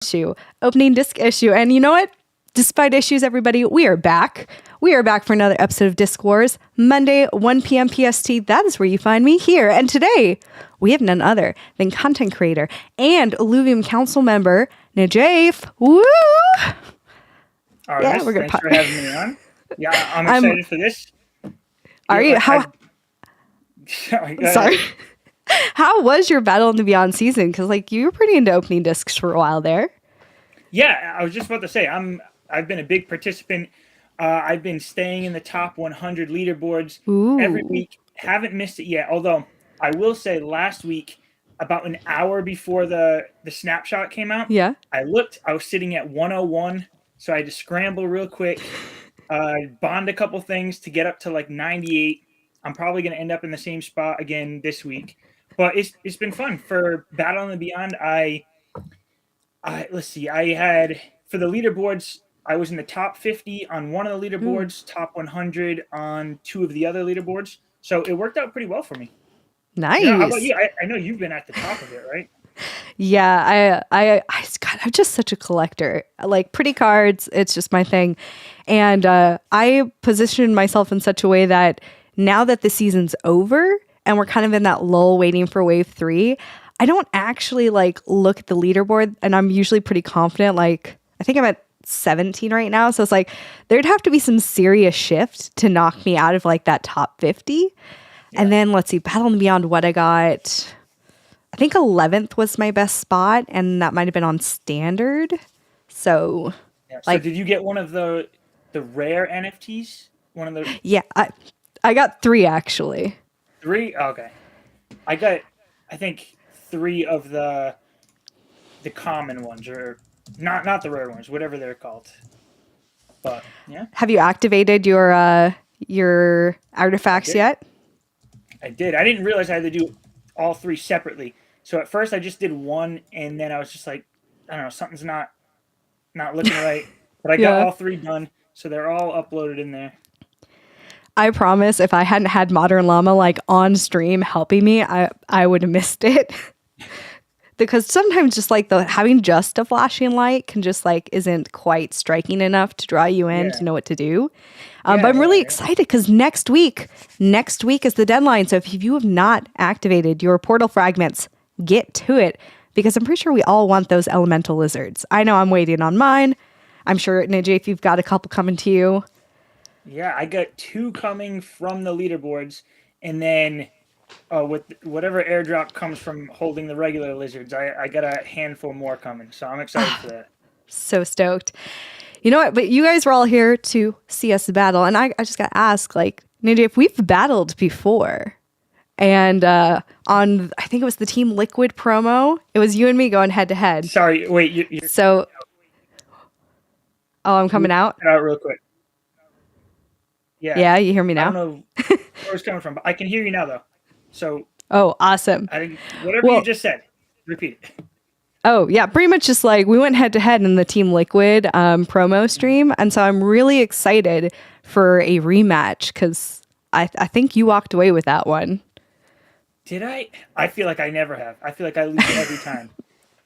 issue, opening disc issue. And you know what? Despite issues, everybody, we are back. We are back for another episode of Disc Wars, Monday, 1 p.m. PST. That is where you find me here. And today, we have none other than content creator and Illuvium Council member, Najaif. Woo! All right, yeah, thanks for having me on. Yeah, I'm excited for this. Are you? Sorry. How was your Battle in the Beyond season? Because you were pretty into opening discs for a while there. Yeah, I was just about to say I've been a big participant. I've been staying in the top 100 leaderboards every week. Haven't missed it yet. Although I will say, last week, about an hour before the snapshot came out, I looked. I was sitting at 101, so I had to scramble real quick, bond a couple things to get up to 98. I'm probably going to end up in the same spot again this week, but it's been fun for Battle in the Beyond. Let's see. I had, for the leaderboards, I was in the top 50 on one of the leaderboards, top 100 on two of the other leaderboards. So it worked out pretty well for me. Nice. How about you? I know you've been at the top of it, right? Yeah, I'm just such a collector. I like pretty cards. It's just my thing. And I positioned myself in such a way that now that the season's over and we're kind of in that lull waiting for wave 3, I don't actually look at the leaderboard, and I'm usually pretty confident. I think I'm at 17 right now. So it's there'd have to be some serious shift to knock me out of that top 50. Yeah. And then let's see, Battle in the Beyond, what I got, I think 11th was my best spot, and that might've been on standard. So, so did you get one of the rare NFTs? One of the... Yeah, I got 3 actually. 3? Okay. I got, I think, 3 of the common ones, or not the rare ones, whatever they're called. But yeah. Have you activated your artifacts yet? I did. I didn't realize I had to do all 3 separately. So at first I just did one, and then I was just I don't know, something's not looking right. But I got all 3 done, so they're all uploaded in there. I promise, if I hadn't had Modern Llama on stream helping me, I would have missed it. Because sometimes just having just a flashing light can just isn't quite striking enough to draw you in to know what to do. But I'm really excited because next week is the deadline. So if you have not activated your portal fragments, get to it, because I'm pretty sure we all want those elemental lizards. I know I'm waiting on mine. I'm sure, Ninja, if you've got a couple coming to you. Yeah, I got 2 coming from the leaderboards, and then with whatever airdrop comes from holding the regular lizards, I got a handful more coming, so I'm excited for that. So stoked. You know what? But you guys were all here to see us battle, and I just got to ask, Ninja, if we've battled before, and on, I think it was the Team Liquid promo, it was you and me going head to head. Sorry, wait. You're so, I'm coming out? Out real quick. Yeah, you hear me now? I don't know where it's coming from, but I can hear you now, though. So. Oh, awesome. Whatever you just said, repeat it. Oh, yeah, pretty much just we went head to head in the Team Liquid promo stream. And so I'm really excited for a rematch because I think you walked away with that one. Did I? I feel like I never have. I feel like I lose every time.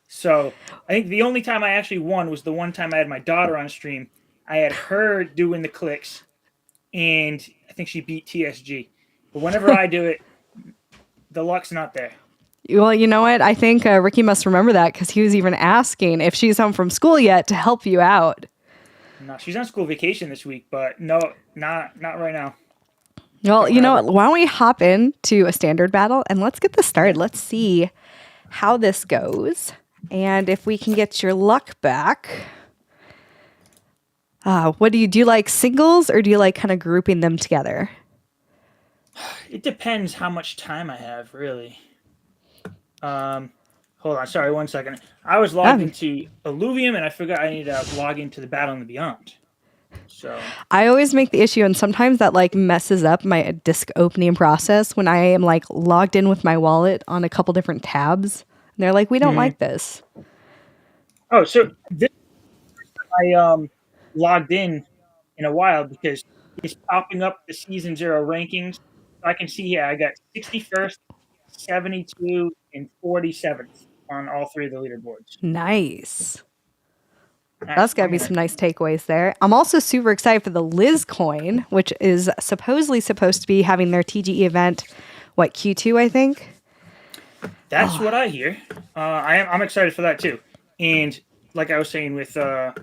So I think the only time I actually won was the one time I had my daughter on stream. I had her doing the clicks, and I think she beat TSG. But whenever I do it, the luck's not there. Well, you know what? I think Ricky must remember that because he was even asking if she's home from school yet to help you out. No, she's on school vacation this week, but no, not right now. Well, you know what? Why don't we hop into a standard battle and let's get this started. Let's see how this goes and if we can get your luck back. What do you like singles, or do you like kind of grouping them together? It depends how much time I have, really. Hold on, sorry, 1 second. I was logged into Illuvium, and I forgot I need to log into the Battle in the Beyond. So I always make the issue, and sometimes that messes up my disc opening process when I am logged in with my wallet on a couple different tabs. And they're we don't like this. Oh, so this I logged in a while because it's popping up the season 0 rankings. I can see here I got 61st, 72, and 47th on all 3 of the leaderboards. Nice. That's got to be some nice takeaways there. I'm also super excited for the Liz coin, which is supposedly supposed to be having their TGE event, Q2, I think? That's what I hear. I'm excited for that too. And like I was saying with the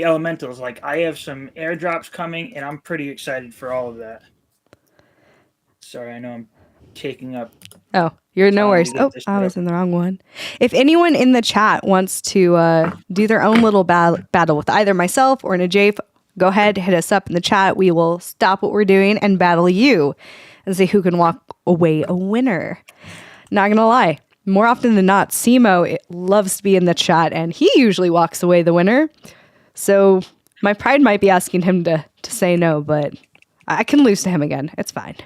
elementals, like I have some airdrops coming, and I'm pretty excited for all of that. Sorry, I know I'm taking up. Oh, you're no worries. Oh, I was in the wrong one. If anyone in the chat wants to do their own little battle with either myself or Najafe, go ahead, hit us up in the chat. We will stop what we're doing and battle you and see who can walk away a winner. Not gonna lie, more often than not, Simo loves to be in the chat, and he usually walks away the winner. So my pride might be asking him to say no, but I can lose to him again. It's fine.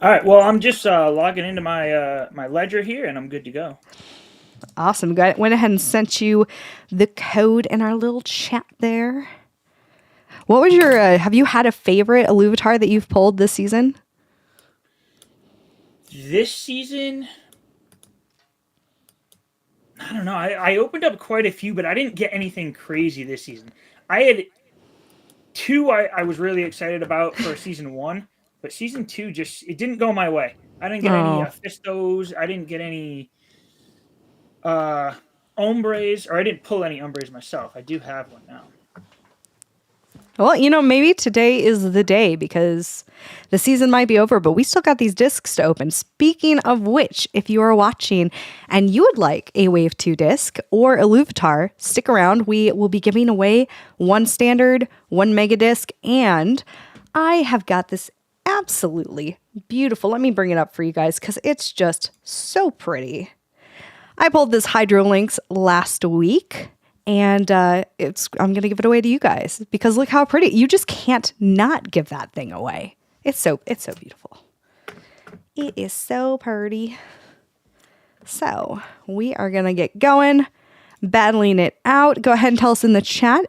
All right. Well, I'm just logging into my my ledger here, and I'm good to go. Awesome. Went ahead and sent you the code in our little chat there. What was your? Have you had a favorite Illuvitar that you've pulled this season? This season, I don't know. I opened up quite a few, but I didn't get anything crazy this season. I had two I was really excited about for season 1, but season 2 it didn't go my way. I didn't get any Fistos. I didn't get any Ombres, or I didn't pull any Ombres myself. I do have one now. Well, maybe today is the day because the season might be over, but we still got these discs to open. Speaking of which, if you are watching and you would like a Wave 2 disc or Illuvitar, stick around. We will be giving away 1 standard, 1 mega disc, and I have got this absolutely beautiful. Let me bring it up for you guys because it's just so pretty. I pulled this Hydrolinks last week. And I'm going to give it away to you guys because look how pretty. You just can't not give that thing away. It's so beautiful. It is so pretty. So we are going to get going, battling it out. Go ahead and tell us in the chat,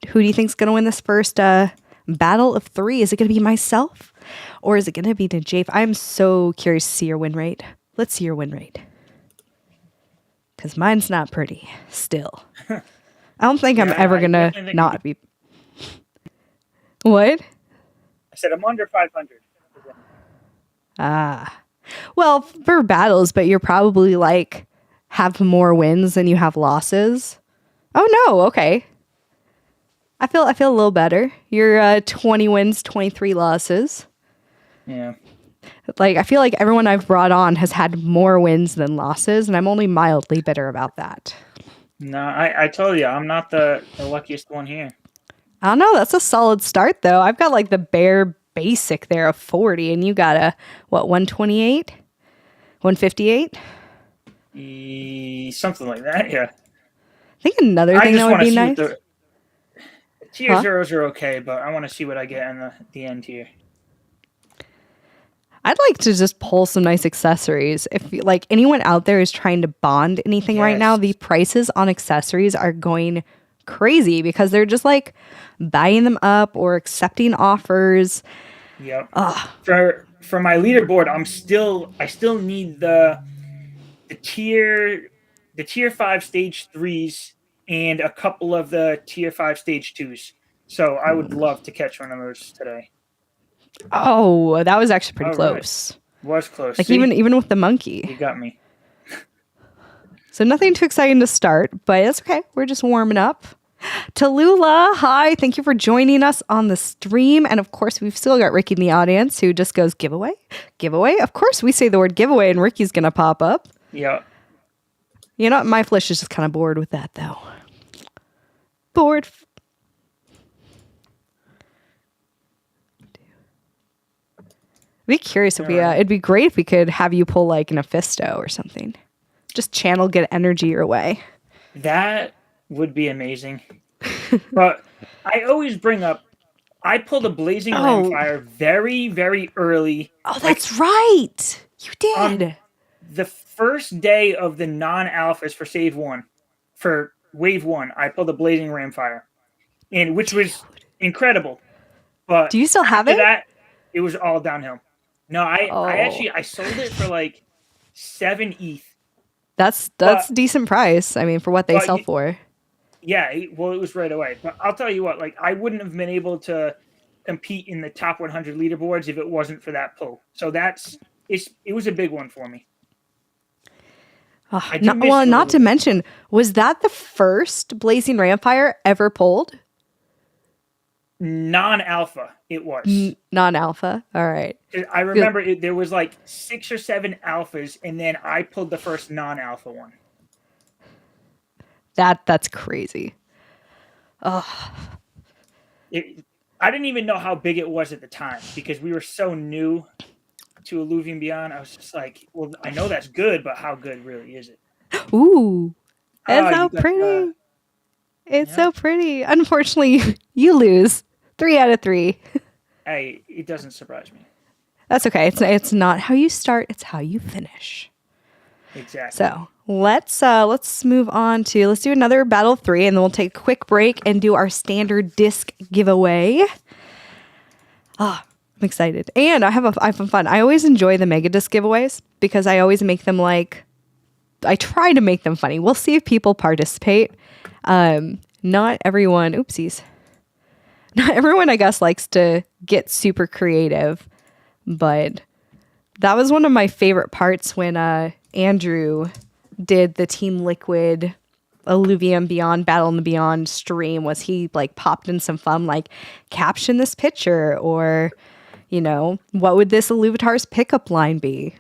who do you think is going to win this first battle of 3? Is it going to be myself or is it going to be Najafe? I'm so curious to see your win rate. Let's see your win rate. Because mine's not pretty still. I don't think I'm ever going to not be. What? I said I'm under 500. Well, for battles, but you're probably have more wins than you have losses. Oh no, okay. I feel a little better. You're 20 wins, 23 losses. Yeah. I feel like everyone I've brought on has had more wins than losses, and I'm only mildly bitter about that. No, I told you, I'm not the luckiest one here. I don't know. That's a solid start, though. I've got the bare basic there of 40, and you got 128? 158? Something like that, yeah. I think another thing that would be nice. The tier zeros are okay, but I want to see what I get in the end here. I'd like to just pull some nice accessories. If anyone out there is trying to bond anything right now, the prices on accessories are going crazy because they're just buying them up or accepting offers. Yep. For my leaderboard, I still need the tier 5 stage 3s and a couple of the tier 5 stage 2s. So I would love to catch one of those today. Oh, that was actually pretty close. Right. Was close. Even with the monkey. You got me. So nothing too exciting to start, but it's okay. We're just warming up. Tallulah, hi. Thank you for joining us on the stream. And of course, we've still got Ricky in the audience who just goes, giveaway? Giveaway? Of course, we say the word giveaway and Ricky's going to pop up. Yeah. My flesh is just kind of bored with that, though. Bored. I'd be curious if it'd be great if we could have you pull an Ophisto or something. Just channel, get energy your way. That would be amazing. But I always bring up, I pulled a Blazing Rimfire very, very early. Oh, that's right. You did. The first day of the non-alphas for Save 1, for Wave 1, I pulled a Blazing Rimfire, which was incredible. But do you still have it? After that, it was all downhill. No, I sold it for 7 ETH. That's decent price. I mean, for what they sell for. Yeah, well, it was right away. But I'll tell you what, like I wouldn't have been able to compete in the top 100 leaderboards if it wasn't for that pull. So it was a big one for me. I do miss Well, it a not little to bit. mention, was that the first Blazing Rampire ever pulled? Non-alpha, it was. Non-alpha. All right. I remember there was like 6 or 7 alphas, and then I pulled the first non-alpha one. That's crazy. I didn't even know how big it was at the time because we were so new to Illuvium Beyond. I was just like, well, I know that's good, but how good really is it? Ooh, it's Oh, so you got pretty. It's yeah. so pretty. Unfortunately, you lose 3 out of 3. Hey, it doesn't surprise me. That's okay. It's not how you start, it's how you finish. Exactly. So let's move on to let's do another battle of 3, and then we'll take a quick break and do our standard disc giveaway. I'm excited. And I have fun. I always enjoy the mega disc giveaways because I always make them I try to make them funny. We'll see if people participate. Not everyone, oopsies. Not everyone, I guess, likes to get super creative, but that was one of my favorite parts when Andrew did the Team Liquid Illuvium Beyond Battle in the Beyond stream. Was he like popped in some fun, like caption this picture, or what would this Illuvitar's pickup line be?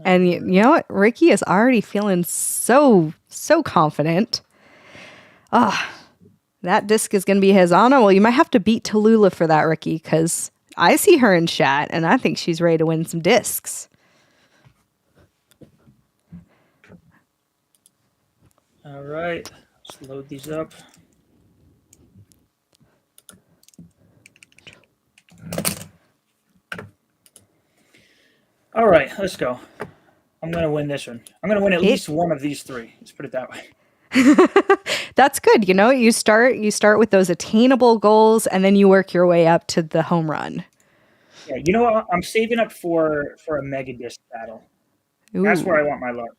And you know what? Ricky is already feeling so confident. That disc is going to be his. I don't know. Well, you might have to beat Tallulah for that, Ricky, because I see her in chat, and I think she's ready to win some discs. All right, let's load these up. All right, let's go. I'm going to win this one. I'm going to win at least one of these 3. Let's put it that way. That's good. You start with those attainable goals, and then you work your way up to the home run. Yeah, you know what? I'm saving up for a mega disc battle. Ooh. That's where I want my luck.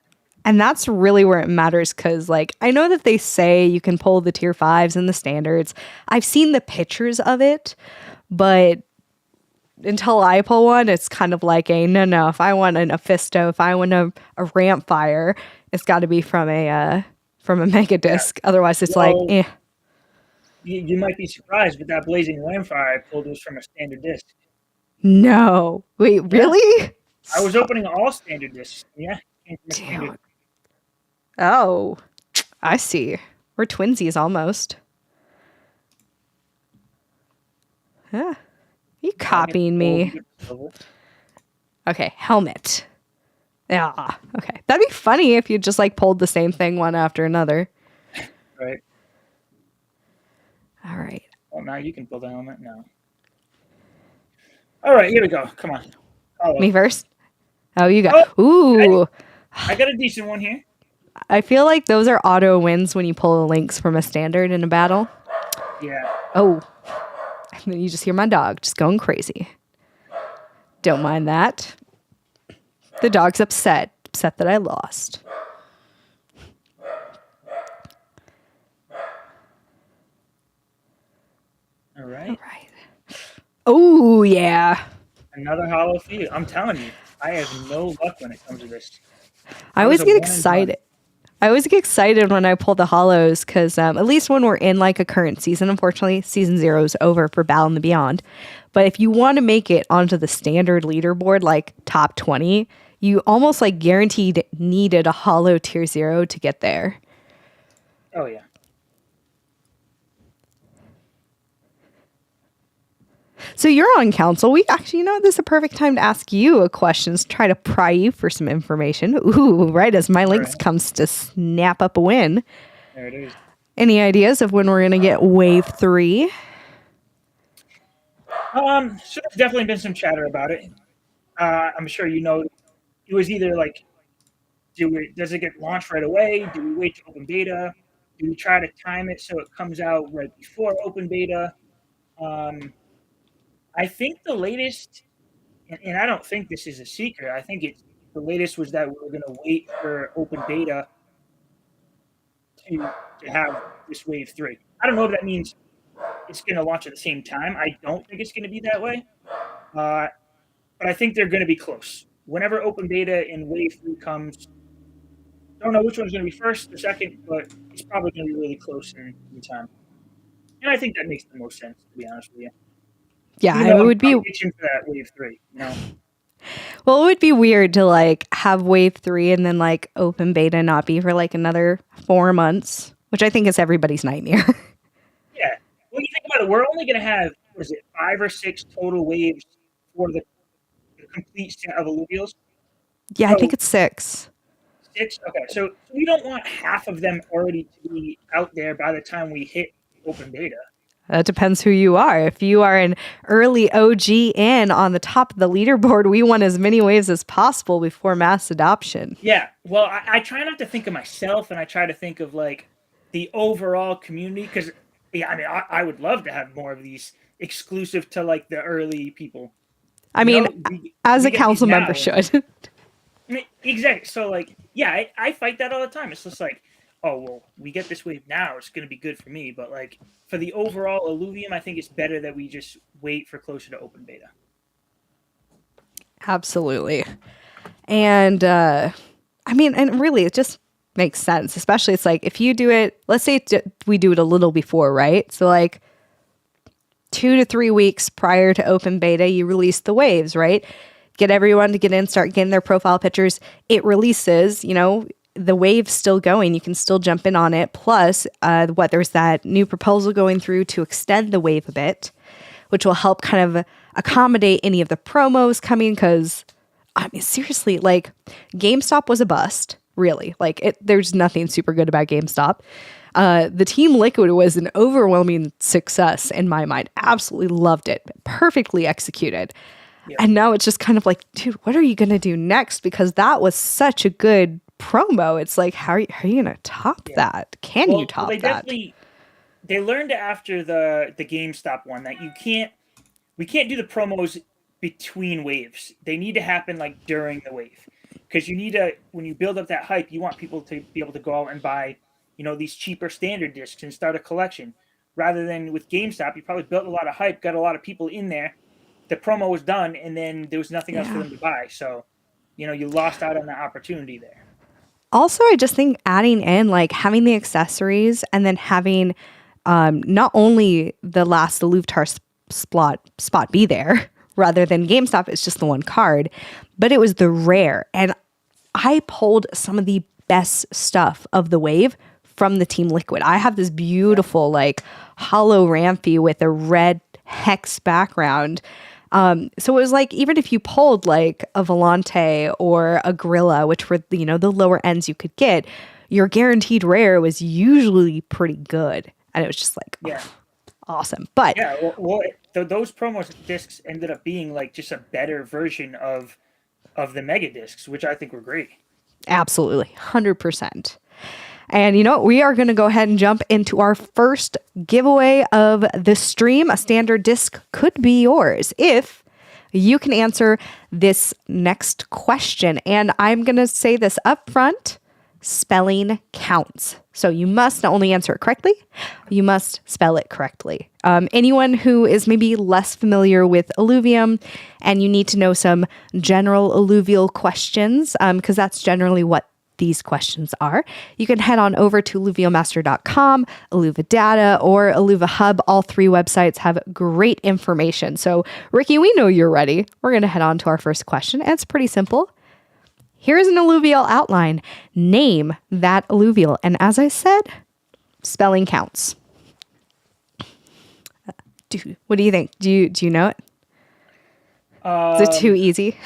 And that's really where it matters because, I know that they say you can pull the tier 5s and the standards. I've seen the pictures of it, but until I pull one, it's kind of like no. If I want an Ophisto, if I want a ramp fire, it's got to be from a mega disc. Yeah. Otherwise, it's eh. You might be surprised, but that blazing Lamfire I pulled was from a standard disc. No, wait, really? I was opening all standard discs. Yeah. Damn. Oh, I see. We're twinsies almost. Huh. You copying me? Okay, helmet. Yeah. Okay, that'd be funny if you just pulled the same thing one after another. Right. All right. Well, now you can pull the helmet now. All right, here we go. Come on. Me first. Oh, you got. Oh, ooh. I got a decent one here. I feel like those are auto wins when you pull the links from a standard in a battle. Yeah. Oh. And then you just hear my dog just going crazy. Don't mind that. The dog's upset that I lost. All right. Oh, yeah. Another hollow for you. I'm telling you, I have no luck when it comes to this. I always get excited. I always get excited when I pull the hollows because at least when we're in a current season, unfortunately, season 0 is over for Battle in the Beyond. But if you want to make it onto the standard leaderboard, top 20, you almost guaranteed needed a hollow tier 0 to get there. Oh, yeah. So you're on council. We actually, this is a perfect time to ask you a question, try to pry you for some information. Ooh, right as my links comes to snap up a win. There it is. Any ideas of when we're going to get wave 3? So there's definitely been some chatter about it. I'm sure it was either does it get launched right away? Do we wait to open beta? Do we try to time it so it comes out right before open beta? I think the latest, and I don't think this is a secret, I think the latest was that we were going to wait for open beta to have this wave 3. I don't know if that means it's going to launch at the same time. I don't think it's going to be that way. But I think they're going to be close. Whenever open beta and wave 3 comes, I don't know which one's going to be first or second, but it's probably going to be really close in time. And I think that makes the most sense, to be honest with you. Yeah, it would be itching for that wave 3. Well, it would be weird to like have wave 3 and then like open beta not be for like another 4 months, which I think is everybody's nightmare. Yeah. When you think about it, we're only going to have, 5 or 6 total waves for the complete set of alluvials? Yeah, so, I think it's 6. 6? Okay, so we don't want half of them already to be out there by the time we hit open beta. That depends who you are. If you are an early OG in on the top of the leaderboard, we want as many waves as possible before mass adoption. Yeah, well, I try not to think of myself, and I try to think of like the overall community, because I would love to have more of these exclusive to like the early people. As a council member should. Exactly. So like, yeah, I fight that all the time. It's just like, oh, well, we get this wave now, it's going to be good for me. But like for the overall Illuvium, I think it's better that we just wait for closer to open beta. Absolutely. And and really it just makes sense, especially it's like if you do it, let's say we do it a little before, right? So like 2 to 3 weeks prior to open beta, you release the waves, right? Get everyone to get in, start getting their profile pictures. It releases, the wave's still going. You can still jump in on it. Plus, there's that new proposal going through to extend the wave a bit, which will help kind of accommodate any of the promos coming. Because, seriously, like GameStop was a bust, really. Like, there's nothing super good about GameStop. The Team Liquid was an overwhelming success in my mind. Absolutely loved it. Perfectly executed. Yeah. And now it's just kind of like, dude, what are you going to do next? Because that was such a good promo. It's like, how are you going to top that? Can you top that? They learned after the GameStop one that we can't do the promos between waves. They need to happen like during the wave. Because when you build up that hype, you want people to be able to go out and buy, these cheaper standard discs and start a collection. Rather than with GameStop, you probably built a lot of hype, got a lot of people in there. The promo was done, and then there was nothing else for them to buy. So, you lost out on the opportunity there. Also, I just think adding in, like, having the accessories and then having not only the last Illuvitar spot be there, rather than GameStop, it's just the one card, but it was the rare. And I pulled some of the best stuff of the wave from the Team Liquid. I have this beautiful, like, hollow Rampy with a red hex background. So it was like, even if you pulled like a Volante or a Gorilla, which were, the lower ends you could get, your guaranteed rare was usually pretty good. And it was just like, awesome. But those promo discs ended up being like just a better version of the mega discs, which I think were great. Absolutely. 100%. And you know what? We are going to go ahead and jump into our first giveaway of the stream. A standard disc could be yours if you can answer this next question. And I'm going to say this up front. Spelling counts. So you must not only answer it correctly, you must spell it correctly. Anyone who is maybe less familiar with Illuvium and you need to know some general alluvial questions, because that's generally what these questions are, you can head on over to alluvialmaster.com, Illuva Data, or Illuva Hub. All 3 websites have great information. So, Ricky, we know you're ready. We're going to head on to our first question, and it's pretty simple. Here's an alluvial outline. Name that alluvial. And as I said, spelling counts. What do you think? Do you know it? Is it too easy?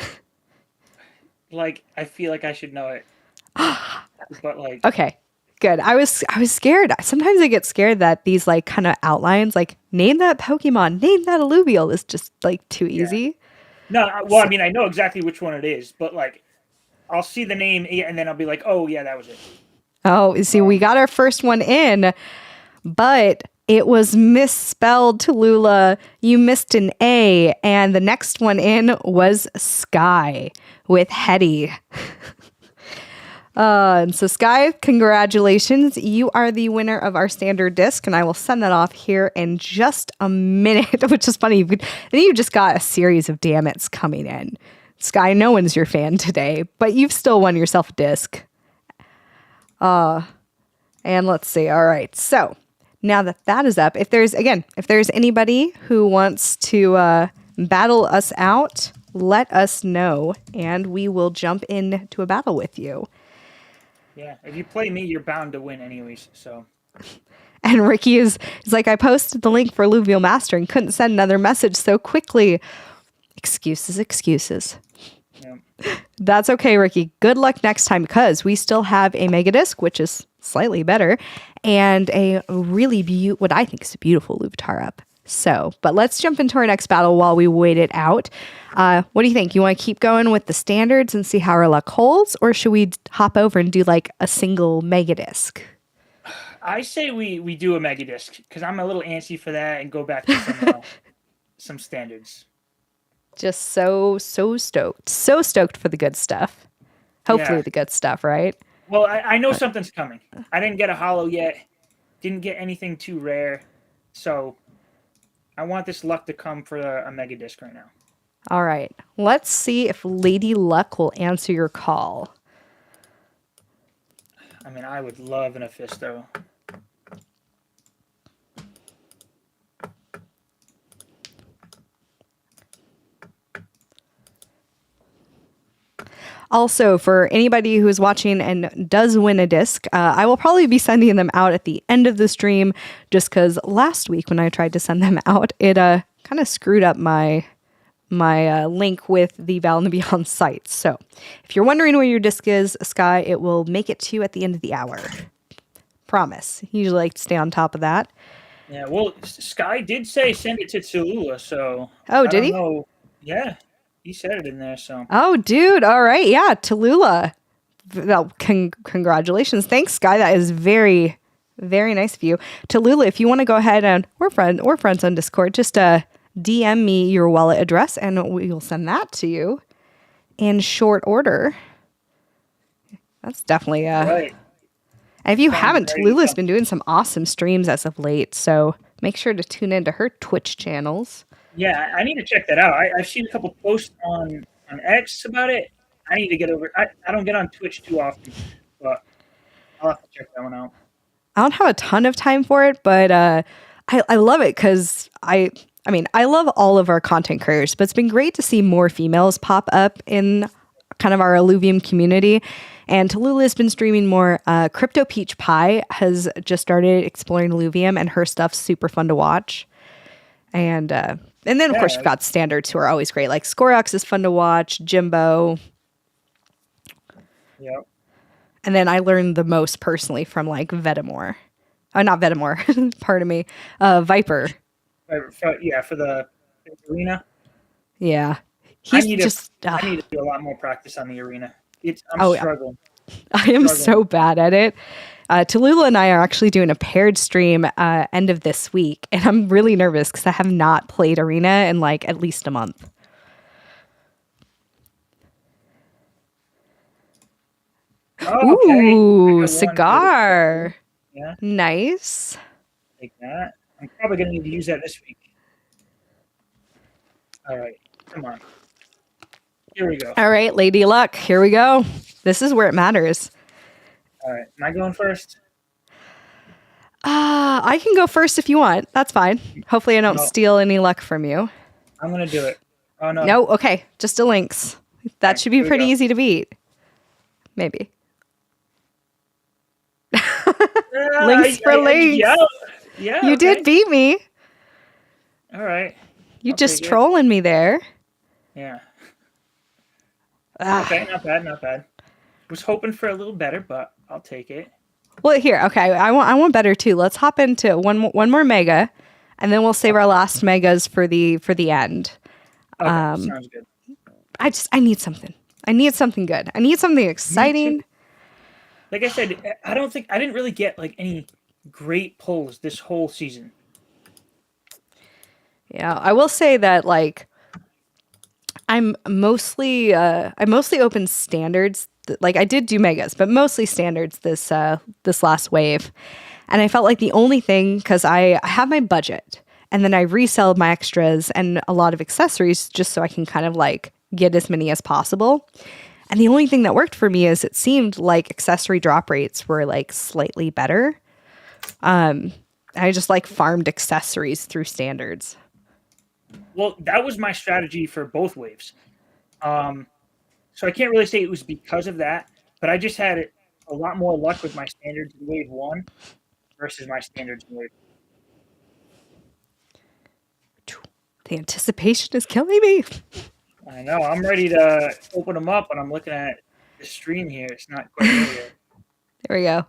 Like, I feel like I should know it. But like, okay, good. I was scared. Sometimes I get scared that these like kind of outlines, like name that Pokemon, name that alluvial, is just like too easy. No, well, I mean, I know exactly which one it is, but like, I'll see the name and then I'll be like, oh yeah, that was it. Oh, see, we got our first one in, but It was misspelled, Tallulah. You missed an A, and the next one in was Sky with Hetty. And so, Sky, congratulations. You are the winner of our standard disc, and I will send that off here in just a minute, which is funny. Then you just got a series of dammits coming in. Sky, no one's your fan today, but you've still won yourself a disc. And let's see. All right. So now that is up, if there's anybody who wants to battle us out, let us know, and we will jump into a battle with you. Yeah, if you play me, you're bound to win anyways, so. And Ricky is like, I posted the link for Illuvial Master and couldn't send another message so quickly. Excuses. Yeah. That's okay, Ricky. Good luck next time, because we still have a Mega Disc, which is slightly better, and a really what I think is a beautiful Louvetar up. So, but let's jump into our next battle while we wait it out. What do you think? You want to keep going with the standards and see how our luck holds, or should we hop over and do like a single Mega Disc? I say we do a Mega Disc, because I'm a little antsy for that, and go back to some standards. Just so stoked. So stoked for the good stuff. Hopefully the good stuff, right? Well, I know something's coming. I didn't get a holo yet. Didn't get anything too rare. So I want this luck to come for a Mega Disc right now. All right. Let's see if Lady Luck will answer your call. I mean, I would love an Aphisto. Also, for anybody who is watching and does win a disc, I will probably be sending them out at the end of the stream, just because last week when I tried to send them out, it kind of screwed up my link with the Val and the Beyond site. So if you're wondering where your disc is, Sky, it will make it to you at the end of the hour. Promise. Usually like to stay on top of that. Yeah, well, Sky did say send it to Tallulah, so... Oh, did he? Know. Yeah. He said it in there, so. Oh, dude. All right. Yeah. Tallulah. Well, congratulations. Thanks, Sky. That is very, very nice of you. Tallulah, if you want to go ahead and we're friends on Discord, just DM me your wallet address and we will send that to you in short order. That's definitely right. And if you haven't, Tallulah's been doing some awesome streams as of late, so make sure to tune into her Twitch channels. Yeah, I need to check that out. I've seen a couple posts on X about it. I need to get over. I don't get on Twitch too often, but I'll have to check that one out. I don't have a ton of time for it, but I love it because I mean, I love all of our content creators, but it's been great to see more females pop up in kind of our Illuvium community. And Tallulah has been streaming more. Crypto Peach Pie has just started exploring Illuvium, and her stuff's super fun to watch. And then, of course, you've got standards who are always great. Like Scoreox is fun to watch. Jimbo. Yep. And then I learned the most personally from like Vetamore. Not Vetamore. Pardon me. Viper. For the arena. Yeah. I need to do a lot more practice on the arena. I'm struggling. I am so bad at it. Tallulah and I are actually doing a paired stream end of this week, and I'm really nervous because I have not played Arena in like at least a month. Oh, okay. Ooh, cigar. Yeah. Nice. Take that. I'm probably going to need to use that this week. All right. Come on. Here we go. All right, Lady Luck. Here we go. This is where it matters. All right. Am I going first? I can go first if you want. That's fine. Hopefully I don't steal any luck from you. I'm going to do it. Oh, no. No, okay. Just a Lynx. That should be pretty easy to beat. Maybe. Lynx for Lynx. Yeah, you did beat me. All right. You just trolling me there. Yeah. Okay, not bad. Was hoping for a little better, but I'll take it. Well, here, okay. I want better too. Let's hop into one more mega, and then we'll save our last megas for the end. Okay, sounds good. I need something. I need something good. I need something exciting. Like I said, I didn't really get like any great pulls this whole season. Yeah, I will say that like I mostly open standards. Like I did do megas, but mostly standards this last wave. And I felt like the only thing, because I have my budget and then I resell my extras and a lot of accessories just so I can kind of like get as many as possible. And the only thing that worked for me is it seemed like accessory drop rates were like slightly better. I just like farmed accessories through standards. Well, that was my strategy for both waves. So I can't really say it was because of that, but I just had a lot more luck with my standards in wave 1 versus my standards in wave 2. The anticipation is killing me. I know. I'm ready to open them up, and I'm looking at the stream here. It's not quite there yet. There we go.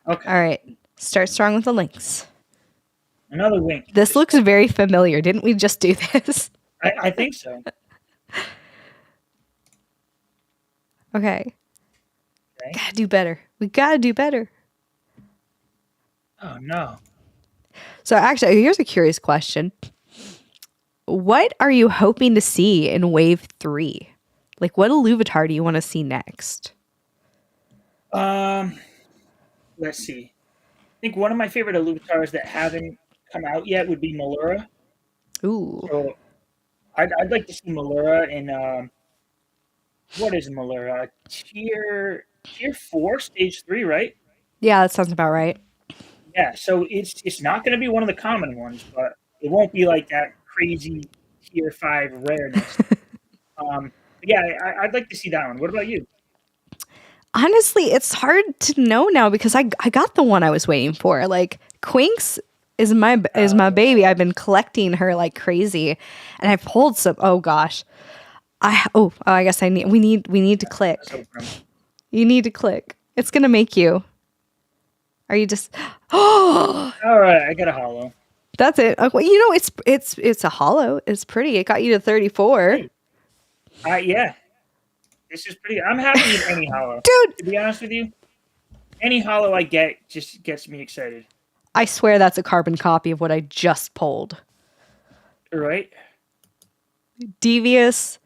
Okay. All right. Start strong with the links. Another wink. This looks very familiar. Didn't we just do this? I think so. Okay. Gotta do better. We gotta do better. Oh, no. So actually, here's a curious question. What are you hoping to see in wave 3? Like, what Illuvitar do you want to see next? Let's see. I think one of my favorite Illuvitars that haven't come out yet would be Malura. Ooh. So I'd like to see Malura in what is Malura? Tier 4, stage 3, right? Yeah, that sounds about right. Yeah, so it's not going to be one of the common ones, but it won't be like that crazy tier 5 rareness. Yeah, I'd like to see that one. What about you? Honestly, it's hard to know now because I got the one I was waiting for. Like Quinks is my baby. I've been collecting her like crazy, and I've pulled some. Oh gosh, I guess we need to click. You need to click. It's gonna make you. Are you just? Oh, all right. I got a holo. That's it. Well, you know, it's a holo. It's pretty. It got you to 34. Yeah. This is pretty. I'm happy with any holo, dude. To be honest with you, any holo I get just gets me excited. I swear that's a carbon copy of what I just pulled. Right. Devious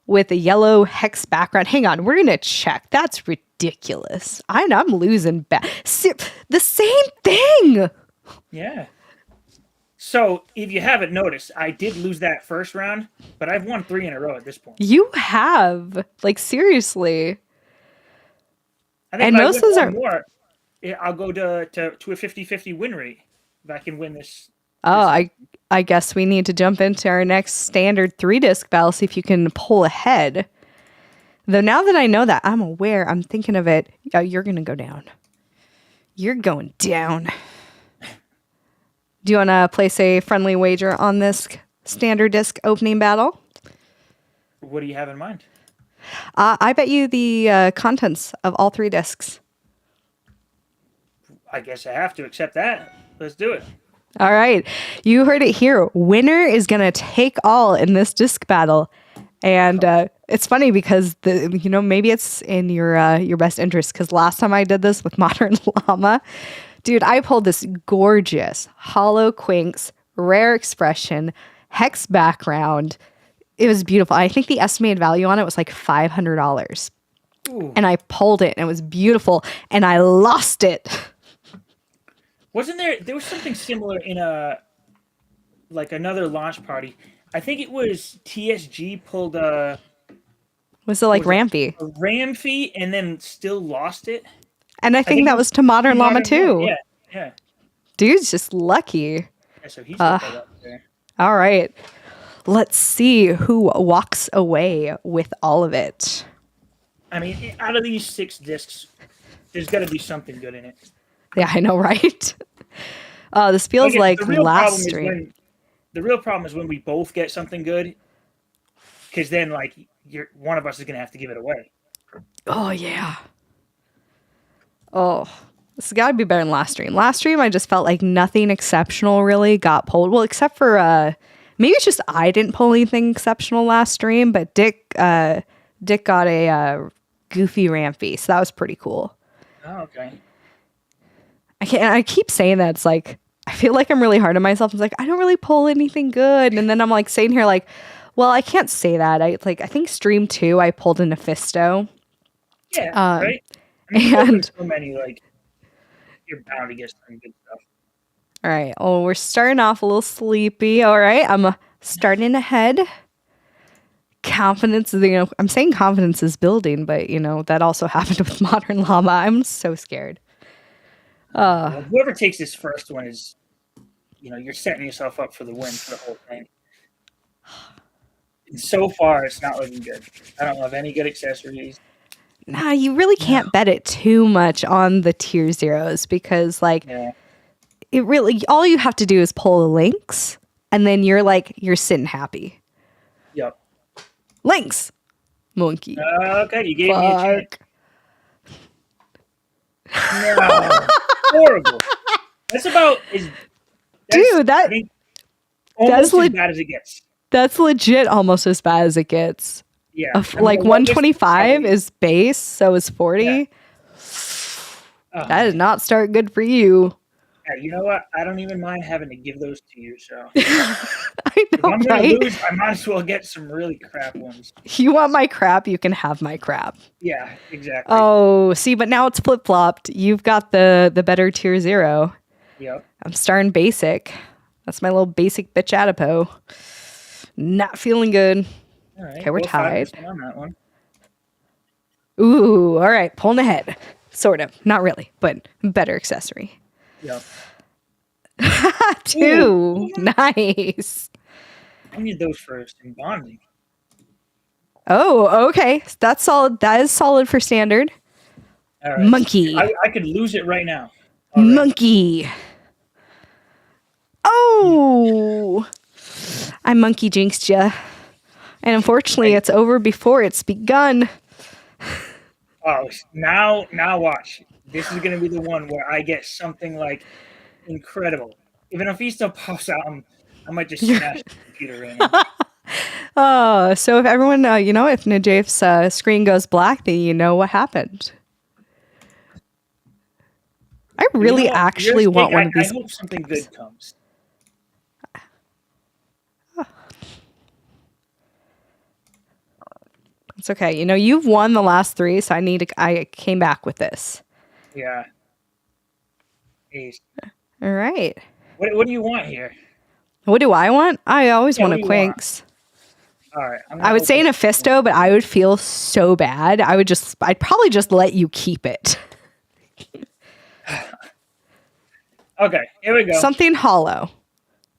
with a yellow hex background. Hang on, we're gonna check. That's ridiculous. I'm losing the same thing. Yeah. So if you haven't noticed, I did lose that first round, but I've won 3 in a row at this point. You have, like, seriously. I think and most of those are more. I'll go to a 50-50 win rate if I can win this. I guess we need to jump into our next standard 3-disc battle, see if you can pull ahead. Though now that I know that, I'm aware, I'm thinking of it. You're going to go down. You're going down. Do you want to place a friendly wager on this standard disc opening battle? What do you have in mind? I bet you the contents of all 3 discs. I guess I have to accept that. Let's do it. All right. You heard it here. Winner is going to take all in this disc battle. And it's funny because maybe it's in your best interest, because last time I did this with Modern Llama, dude, I pulled this gorgeous holo Quinks, rare expression, hex background. It was beautiful. I think the estimated value on it was like $500. Ooh. And I pulled it and it was beautiful and I lost it. Wasn't there was something similar in another launch party. I think it was TSG pulled was it like Rampy? A Rampy and then still lost it. And I think that was to Modern Llama too. Yeah. Dude's just lucky. Yeah, so he's up there. All right. Let's see who walks away with all of it. I mean, out of these 6 discs, there's got to be something good in it. Yeah, I know, right? This feels like last stream. The real problem is when we both get something good, because then, like, one of us is going to have to give it away. Oh, yeah. Oh, this has got to be better than last stream. Last stream, I just felt like nothing exceptional really got pulled. Well, except for maybe it's just I didn't pull anything exceptional last stream, but Dick Dick got a goofy rampy, so that was pretty cool. Oh, okay. I keep saying that. It's like, I feel like I'm really hard on myself. It's like, I don't really pull anything good. And then I'm like sitting here like, well, I can't say that. I think stream 2, I pulled an Mephisto. Yeah, right? I mean, And so many, like, you're bound to get some good stuff. all right. Oh, we're starting off a little sleepy. All right. I'm starting ahead. Confidence, I'm saying confidence is building, but, that also happened with Modern Llama. I'm so scared. Well, whoever takes this first one is, you're setting yourself up for the win for the whole thing. And so far, it's not looking good. I don't have any good accessories. Nah, you really can't bet it too much on the tier 0s because, it really, all you have to do is pull the links, and then you're sitting happy. Yep. Links! Monkey. Okay, you gave me a chance. No. Horrible. That's about Dude, that's as bad as it gets. That's legit almost as bad as it gets. Yeah. 125 is base, so is 40. Yeah. That did not start good for you. Yeah, you know what? I don't even mind having to give those to you, so. I know, if I'm going to lose, I might as well get some really crap ones. You want my crap, you can have my crap. Yeah, exactly. Oh, see, but now it's flip-flopped. You've got the better tier 0. Yep. I'm starting basic. That's my little basic bitch adipo. Not feeling good. All right. Okay, we're tied. On that one. Ooh, all right. Pulling ahead. Sort of. Not really, but better accessory. Yep. 2. Ooh. Nice. I need those first in bonding. Oh, okay. That's solid. That is solid for standard. All right. Monkey. I could lose it right now. Monkey. Oh, I monkey jinxed ya. And unfortunately, it's over before it's begun. Oh, now watch. This is going to be the one where I get something like incredible. Even if he still pops out, I might just smash the computer right now. So if everyone, if Najaf's screen goes black, then you know what happened. I really actually want one of these. I hope something good comes. It's okay. You've won the last 3, so I came back with this. Yeah. Jeez. All right. What do you want here? What do I want? I always want a Quinks. All right. I would say an Mephisto, but I would feel so bad. I'd probably just let you keep it. Okay, here we go. Something hollow.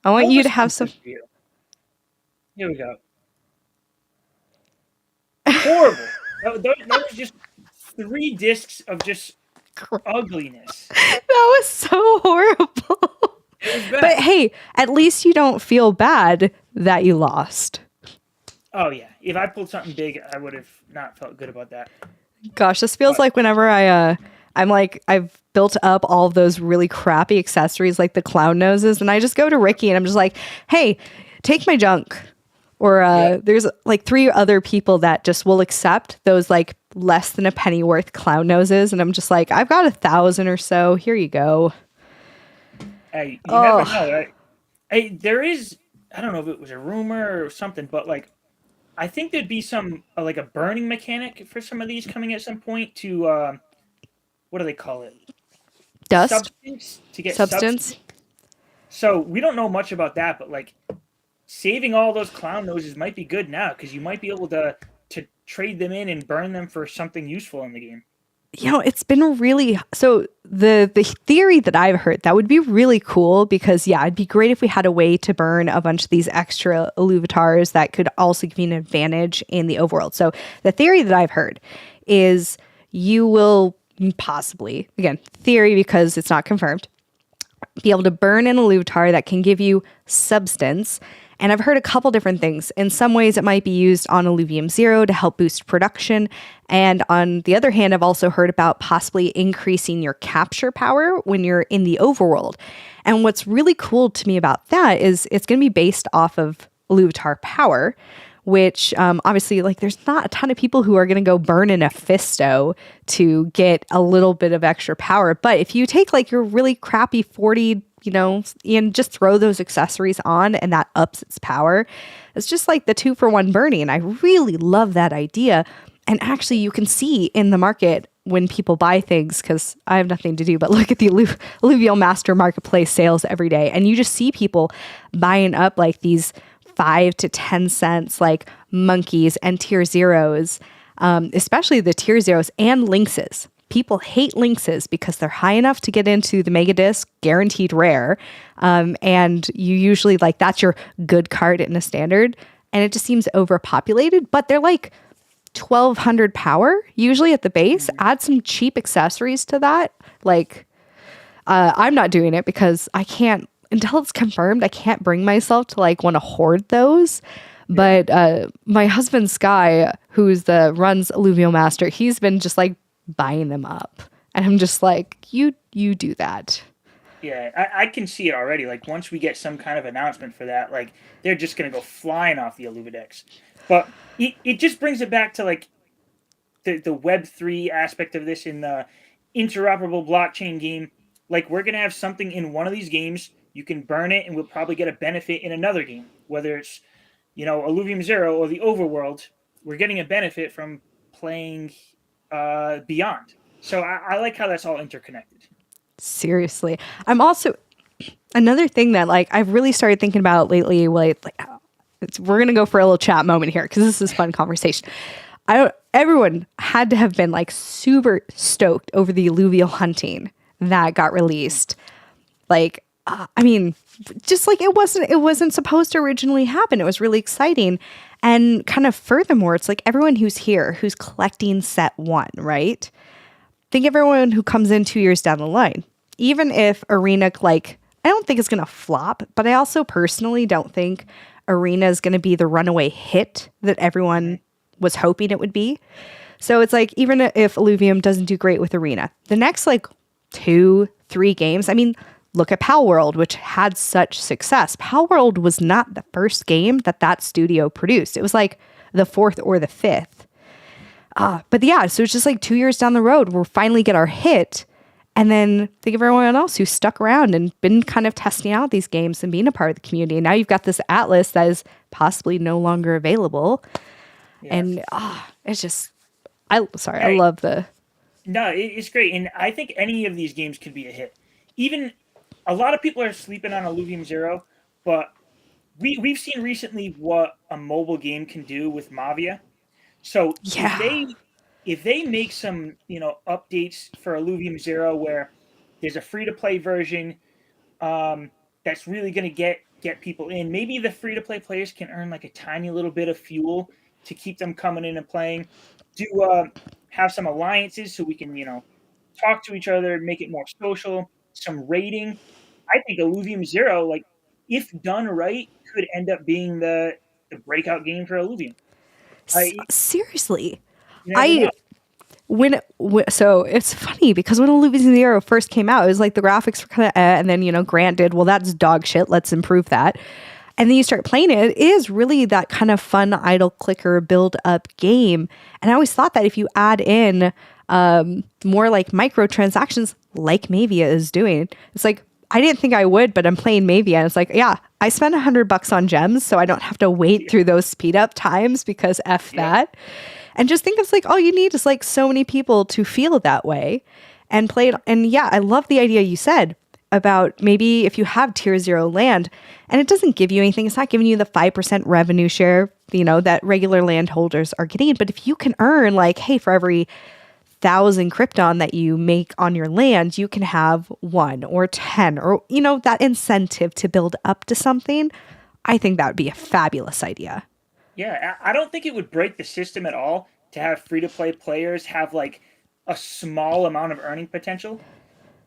I want you to have some. Here we go. Horrible. That was just 3 discs of just ugliness. That was so horrible. But hey, at least you don't feel bad that you lost. Oh yeah, if I pulled something big, I would have not felt good about that. Gosh, this feels like whenever I've built up all of those really crappy accessories like the clown noses, and I just go to Ricky and I'm just like, hey, take my junk. Or there's like 3 other people that just will accept those like less than a penny worth clown noses. And I'm just like, I've got 1,000 or so. Here you go. Hey, you never know, right? Hey, there is, I don't know if it was a rumor or something, but like, I think there'd be some, like a burning mechanic for some of these coming at some point to, what do they call it? Dust? Substance? To get substance? So we don't know much about that, but like, saving all those clown noses might be good now because you might be able to trade them in and burn them for something useful in the game. It's been really so the theory that I've heard that would be really cool because it'd be great if we had a way to burn a bunch of these extra Illuvatars that could also give you an advantage in the overworld. So the theory that I've heard is you will possibly, again, theory because it's not confirmed, be able to burn an Illuvatar that can give you substance. And I've heard a couple different things. In some ways, it might be used on Illuvium 0 to help boost production. And on the other hand, I've also heard about possibly increasing your capture power when you're in the overworld. And what's really cool to me about that is it's going to be based off of Illuvatar power, which obviously, like, there's not a ton of people who are going to go burn in a fisto to get a little bit of extra power. But if you take like your really crappy 40, and just throw those accessories on and that ups its power, it's just like the 2-for-1 burning. And I really love that idea. And actually, you can see in the market when people buy things, because I have nothing to do but look at the Alluvial Master Marketplace sales every day. And you just see people buying up like these 5 to 10 cents, like monkeys and tier zeros, especially the tier zeros and lynxes. People hate lynxes because they're high enough to get into the mega disc, guaranteed rare. And you usually like that's your good card in a standard. And it just seems overpopulated, but they're like 1,200 power usually at the base. Add some cheap accessories to that. Like, I'm not doing it because I can't, until it's confirmed, I can't bring myself to like want to hoard those. But my husband Sky, runs Alluvial Master, he's been just like buying them up, and I'm just like, you do that. Yeah, I can see it already. Like once we get some kind of announcement for that, like they're just gonna go flying off the Illuvidex. But it just brings it back to like the Web3 aspect of this in the interoperable blockchain game. Like we're gonna have something in one of these games, you can burn it, and we'll probably get a benefit in another game, whether it's Illuvium Zero or the Overworld. We're getting a benefit from playing Beyond. So I like how that's all interconnected. Seriously. I'm also another thing that like I've really started thinking about lately, we're going to go for a little chat moment here because this is fun conversation. Everyone had to have been like super stoked over the alluvial hunting that got released. Like, I mean, just like it wasn't supposed to originally happen. It was really exciting. And kind of furthermore, it's like everyone who's here, who's collecting set 1, right? Think of everyone who comes in 2 years down the line. Even if Arena, like, I don't think it's going to flop, but I also personally don't think Arena is going to be the runaway hit that everyone was hoping it would be. So it's like, even if Illuvium doesn't do great with Arena, the next like 2-3 games, I mean, look at Pal World, which had such success. Pal World was not the first game that studio produced. It was like the 4th or the 5th. But yeah, so it's just like 2 years down the road, we'll finally get our hit. And then think of everyone else who stuck around and been kind of testing out these games and being a part of the community. And now you've got this Atlas that is possibly no longer available. Yeah. And it's just, I love the... No, it's great. And I think any of these games could be a hit. Even a lot of people are sleeping on Illuvium Zero, but we've seen recently what a mobile game can do with Mavia. So yeah. If they make some, updates for Illuvium Zero where there's a free-to-play version that's really going to get people in, maybe the free-to-play players can earn like a tiny little bit of fuel to keep them coming in and playing. Do have some alliances so we can, talk to each other, make it more social, some rating. I think Illuvium Zero, like, if done right, could end up being the breakout game for Illuvium. Seriously. So it's funny because when Illuvium Zero first came out, it was like the graphics were kind of and then, Grant did, well, that's dog shit, let's improve that. And then you start playing it, it is really that kind of fun idle clicker build up game. And I always thought that if you add in more like microtransactions like Mavia is doing, it's like, I didn't think I would, but I'm playing Mavia and it's like, yeah, I spent $100 on gems, so I don't have to wait through those speed up times because that. And just think it's like all you need is like so many people to feel that way and play it. And yeah, I love the idea you said about maybe if you have tier 0 land and it doesn't give you anything, it's not giving you the 5% revenue share, that regular landholders are getting. But if you can earn like, hey, for every 1,000 Krypton that you make on your land, you can have 1 or 10 or, that incentive to build up to something. I think that would be a fabulous idea. Yeah, I don't think it would break the system at all to have free-to-play players have like a small amount of earning potential.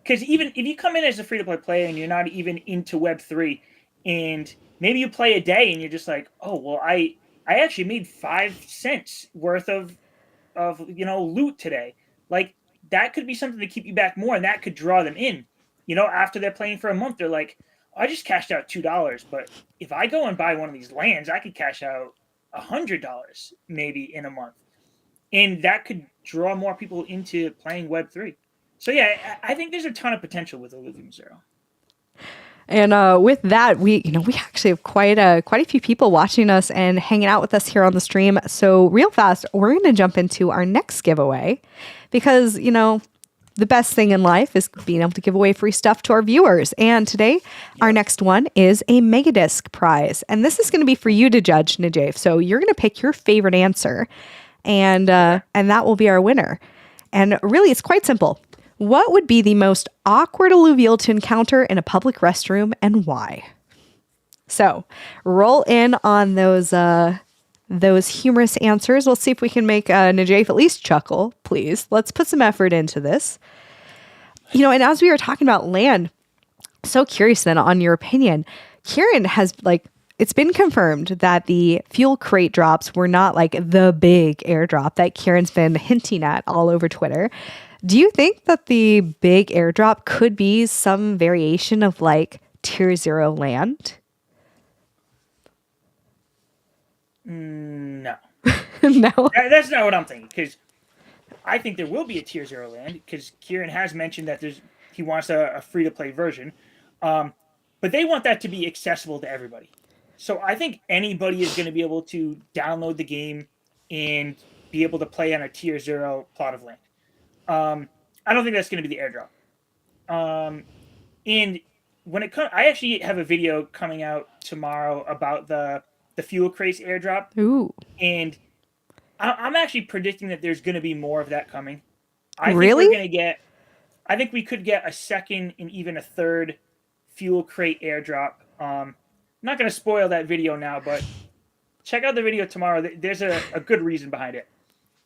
Because even if you come in as a free-to-play player and you're not even into Web3, and maybe you play a day and you're just like, oh, well, I actually made 5 cents worth of loot today. Like, that could be something to keep you back more, and that could draw them in. After they're playing for a month, they're like, I just cashed out $2, but if I go and buy one of these lands, I could cash out $100 maybe in a month, and that could draw more people into playing Web3. So yeah, I think there's a ton of potential with Illuvium Zero. And with that, we actually have quite a few people watching us and hanging out with us here on the stream. So real fast, we're going to jump into our next giveaway because, the best thing in life is being able to give away free stuff to our viewers. And today, our next one is a Megadisc prize. And this is going to be for you to judge, Najaf. So you're going to pick your favorite answer, and that will be our winner. And really, it's quite simple. What would be the most awkward alluvial to encounter in a public restroom and why? So roll in on those humorous answers. We'll see if we can make Najaf at least chuckle, please. Let's put some effort into this. And as we were talking about land, so curious then on your opinion. Kieran has it's been confirmed that the fuel crate drops were not the big airdrop that Kieran's been hinting at all over Twitter. Do you think that the big airdrop could be some variation of tier 0 land? No. No. That's not what I'm thinking, because I think there will be a tier 0 land, because Kieran has mentioned that he wants a free-to-play version. But they want that to be accessible to everybody. So I think anybody is going to be able to download the game and be able to play on a tier 0 plot of land. I don't think that's going to be the airdrop. And when it comes, I actually have a video coming out tomorrow about the fuel crates airdrop. Ooh. And I'm actually predicting that there's going to be more of that coming. I think we could get a second and even a third fuel crate airdrop. I'm not going to spoil that video now, but check out the video tomorrow. There's a good reason behind it.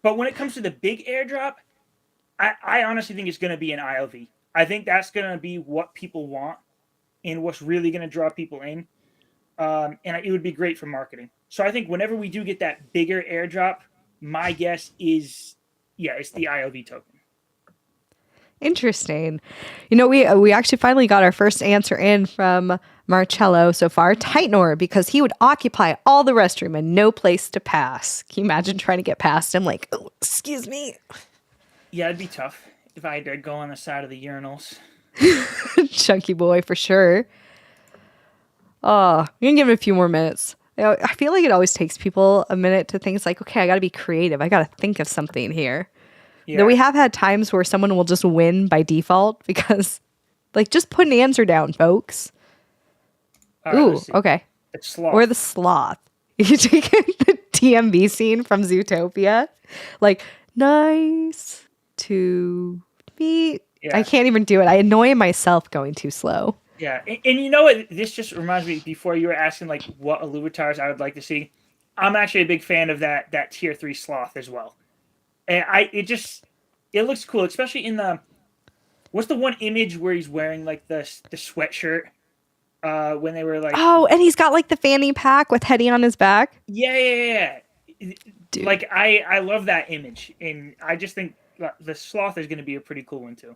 But when it comes to the big airdrop, I honestly think it's going to be an ILV. I think that's going to be what people want and what's really going to draw people in. And it would be great for marketing. So I think whenever we do get that bigger airdrop, my guess is, it's the ILV token. Interesting. We actually finally got our first answer in from Marcello so far, Titanor, because he would occupy all the restroom and no place to pass. Can you imagine trying to get past him oh, excuse me? Yeah, it'd be tough if I had to go on the side of the urinals. Chunky boy, for sure. Oh, I'm going to give it a few more minutes. I feel like it always takes people a minute to think. It's okay, I got to be creative. I got to think of something here. Yeah. Though we have had times where someone will just win by default because, just put an answer down, folks. Ooh, okay. It's sloth. Or the sloth. You take the TMB scene from Zootopia. Nice to meet. Yeah. I can't even do it. I annoy myself going too slow. Yeah, and you know what? This just reminds me, before you were asking what Illuvatars I would like to see, I'm actually a big fan of that tier 3 sloth as well. And it looks cool, especially in what's the one image where he's wearing the sweatshirt when they were oh, and he's got the fanny pack with Hetty on his back. Yeah. Dude. I love that image, and I just think the sloth is going to be a pretty cool one too.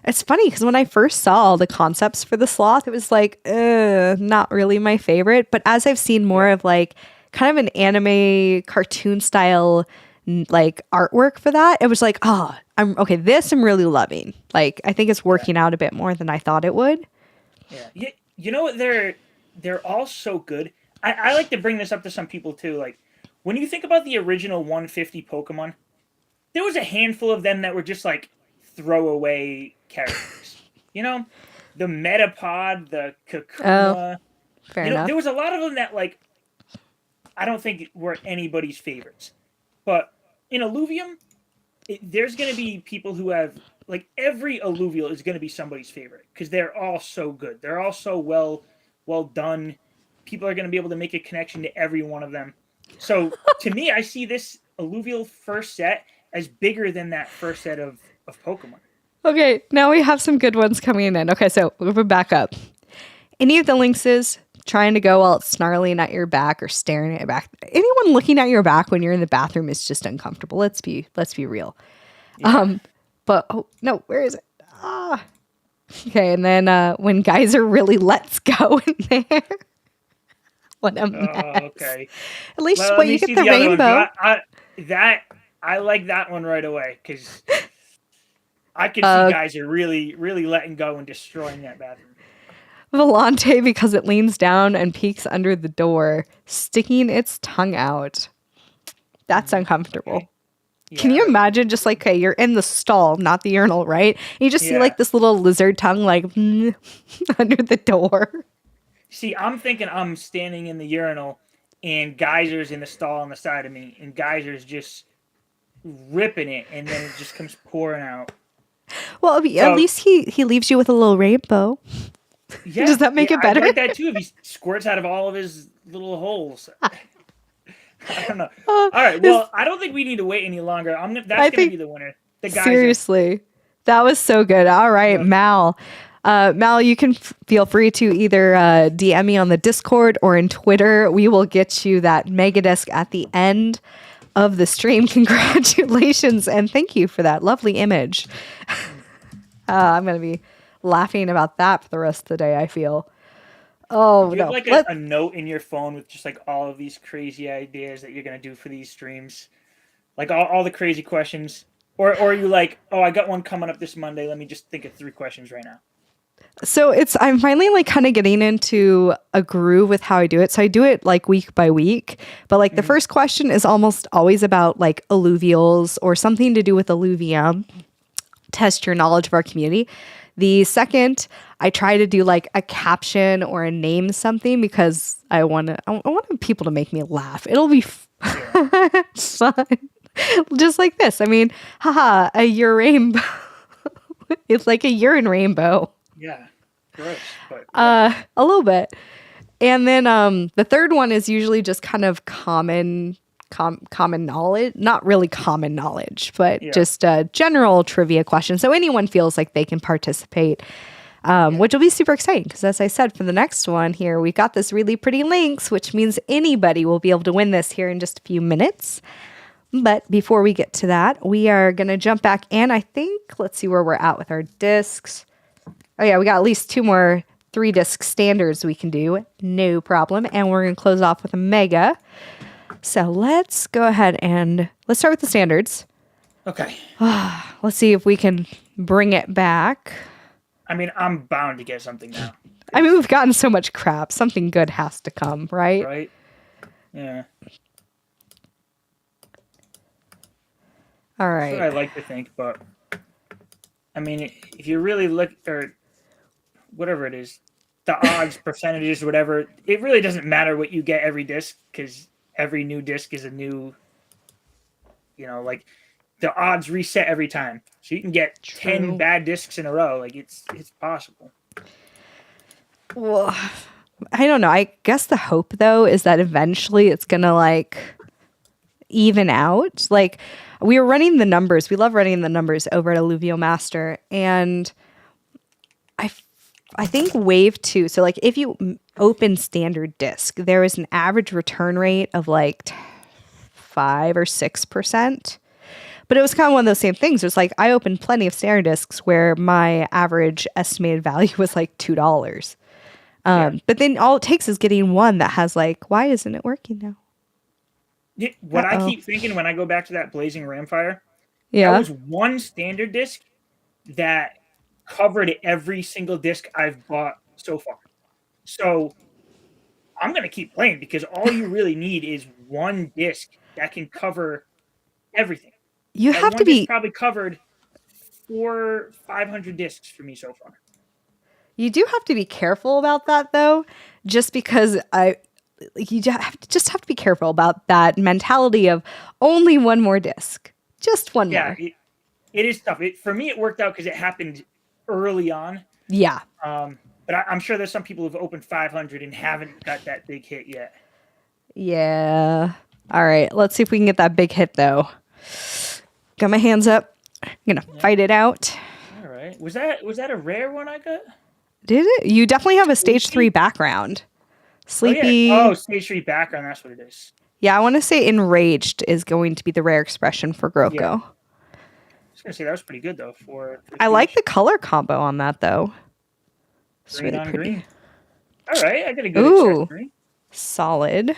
It's funny because when I first saw all the concepts for the sloth, it was not really my favorite. But as I've seen more of kind of an anime cartoon style artwork for that, it was I'm okay. This I'm really loving. I think it's working out a bit more than I thought it would. Yeah. You know what? They're all so good. I like to bring this up to some people too. When you think about the original 150 Pokemon, there was a handful of them that were just throwaway characters. The Metapod, the Kakuma. Fair enough. There was a lot of them that I don't think were anybody's favorites. But in Illuvium, there's going to be people who have every alluvial is going to be somebody's favorite because they're all so good. They're all so well done. People are going to be able to make a connection to every one of them. So to me, I see this alluvial first set as bigger than that first set of Pokemon. Okay, now we have some good ones coming in. Okay, so we'll back up. Any of the Lynxes trying to go while it's snarling at your back or staring at your back. Anyone looking at your back when you're in the bathroom is just uncomfortable. Let's be real. Yeah. But oh no, where is it? Okay, and then when guys are really let's go in there. What a Oh, mess. okay. At least, Let well, me you get see the the other one. rainbow. I like that one right away because I can see Uh, guys are really, really letting go and destroying that bathroom. Volante because it leans down and peeks under the door, sticking its tongue out. That's uncomfortable. Okay. Can Yeah, you that's imagine just like, okay, you're in the stall, not the urinal, right? And you just see yeah. like this little lizard tongue like under the door. See, I'm thinking I'm standing in the urinal and Geyser's in the stall on the side of me, and Geyser's just ripping it, and then it just comes pouring out. Well, at So least he leaves you with a little rainbow. Does yeah, that make yeah, it I'd better? like that too if he squirts out of all of his little holes. I don't know. Uh, All right, is- well, I don't think we need to wait any longer. That's I gonna think be the winner. The Geyser. seriously, that was so good. All right, Yep. Mal. Mal, you can feel free to either DM me on the Discord or in Twitter. We will get you that mega disc at the end of the stream. Congratulations and thank you for that lovely image. I'm going to be laughing about that for the rest of the day, I feel. Oh, Do you have no. like Let a note in your phone with just like all of these crazy ideas that you're gonna do for these streams? Like all the crazy questions? Or are you like, oh, I got one coming up this Monday. Let me just think of 3 questions right now. So I'm finally like kind of getting into a groove with how I do it. So I do it like week by week, but like the first question is almost always about like alluvials or something to do with illuvium. Test your knowledge of our community. The second, I try to do like a caption or a name something because I want people to make me laugh. It'll be fun. Just like this. I mean, haha, a rainbow. It's like a urine rainbow. Yeah. Gross. But yeah. A little bit. And then the third one is usually just kind of common knowledge, not really common knowledge, but Yeah. just a general trivia question. So anyone feels like they can participate, which will be super exciting because as I said, for the next one here, we got this really pretty links, which means anybody will be able to win this here in just a few minutes. But before we get to that, we are going to jump back and I think, let's see where we're at with our discs. Oh yeah, we got at least 2 more 3-disc standards we can do. No problem. And we're going to close off with a mega. So let's go ahead and let's start with the standards. Okay. Let's see if we can bring it back. I mean, I'm bound to get something now. I mean, we've gotten so much crap. Something good has to come, right? Right? Yeah. All That's what I right. like to think, but I mean, if you really look, or whatever it is, the odds, percentages, whatever, it really doesn't matter what you get every disc because every new disc is a new, like the odds reset every time. So you can get 10 bad discs in a row. Like it's possible. Well, I don't know. I guess the hope though is that eventually it's going to like even out. Like we were running the numbers. We love running the numbers over at Alluvial Master. And I think wave 2. So like if you open standard disc, there is an average return rate of like 5 or 6%. But it was kind of one of those same things. It was like I opened plenty of standard discs where my average estimated value was like $2. But then all it takes is getting one that has like, why isn't it working now? What I keep thinking when I go back to that Blazing Ramfire, Yeah. that was one standard disc that covered every single disc I've bought so far. So I'm going to keep playing because all you really need is one disc that can cover everything. You that have one to disc be probably covered 500 discs for me so far. You do have to be careful about that though, just because you just have to be careful about that mentality of only one more disc. Just one more. Yeah, it is tough. For me, it worked out because it happened early on. Yeah. But I'm sure there's some people who've opened 500 and haven't got that big hit yet. Yeah. All right. Let's see if we can get that big hit though. Got my hands up. I'm gonna fight it out. All right. Was that a rare one I got? Did it? You definitely have a stage 3 background. Sleepy. Oh, stage 3 background. That's what it is. Yeah, I want to say enraged is going to be the rare expression for Groko. Yeah. I was gonna say that was pretty good though. I like the color combo on that though. It's green really on pretty. green. All right, I got a good green. Solid.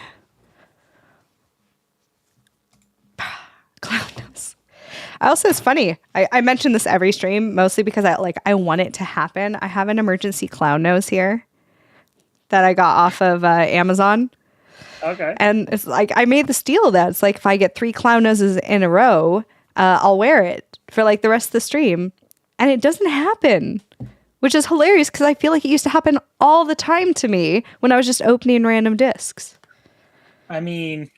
Clown nose. Also, it's funny. I mention this every stream mostly because I want it to happen. I have an emergency clown nose here that I got off of Amazon. Okay. And it's like I made this deal that it's like if I get 3 clown noses in a row, I'll wear it for like the rest of the stream. And it doesn't happen, which is hilarious because I feel like it used to happen all the time to me when I was just opening random discs. I mean,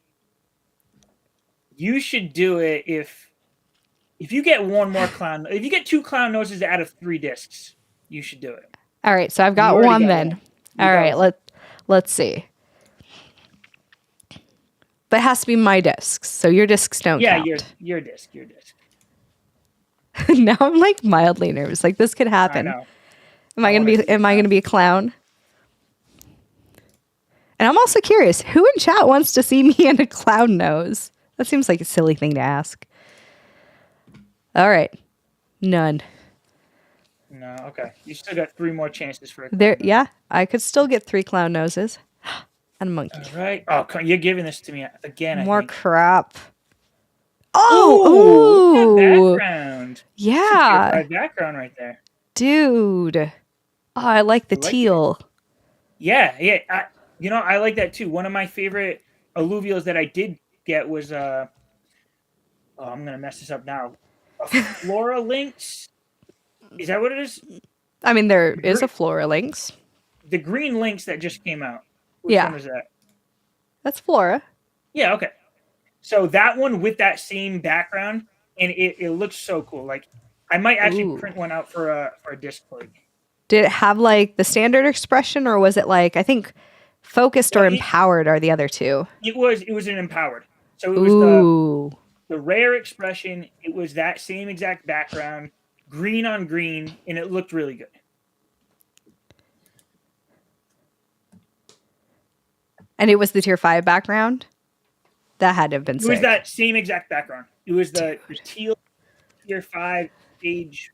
you should do it if you get one more clown. If you get 2 clown noses out of 3 discs, you should do it. All right, so I've got one then. All right, let's see. But it has to be my discs, so your discs don't count. Yeah, your disc. Now I'm like mildly nervous. Like this could happen. I know. Am I gonna be a clown? And I'm also curious, who in chat wants to see me in a clown nose? That seems like a silly thing to ask. All right. None. No, okay. You still got 3 more chances for a clown There, nose. yeah, I could still get 3 clown noses. And a monkey. All right. Oh, you're giving this to me again. More I think. crap. Oh, Ooh, background. Yeah. That's a background right there. Dude. Oh, I like the teal. Yeah. I like that too. One of my favorite alluvials that I did get was I'm gonna mess this up now. A Flora Lynx. Is that what it is? I mean, there is a Flora Lynx. The green lynx that just came out. Which one was that? That's Flora. Yeah, okay. So that one with that same background, and it looks so cool. Like I might actually print one out for a disc plate. Did it have like the standard expression, or was it like I think focused or empowered are the other two? It was an empowered. So it was the rare expression. It was that same exact background, green on green, and it looked really good. And it was the tier 5 background? That had to have been sick. It was that same exact background. It was the teal tier 5 stage.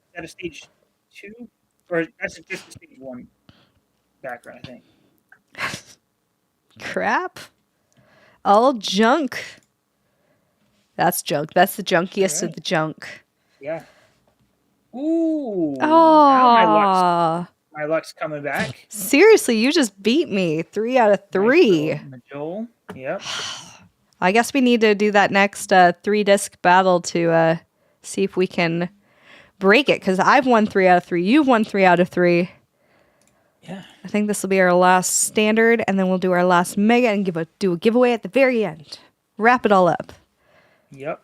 Is that a stage 2? Or that's just a stage 1 background, I think. Crap. All junk. That's junk. That's the junkiest of the junk. Yeah. Ooh. Oh. My luck's coming back. Seriously, you just beat me. 3 out of 3. Joel. Yep. I guess we need to do that next 3-disc battle to see if we can break it. Because I've won 3 out of 3. You've won 3 out of 3. Yeah. I think this will be our last standard. And then we'll do our last mega and do a giveaway at the very end. Wrap it all up. Yep.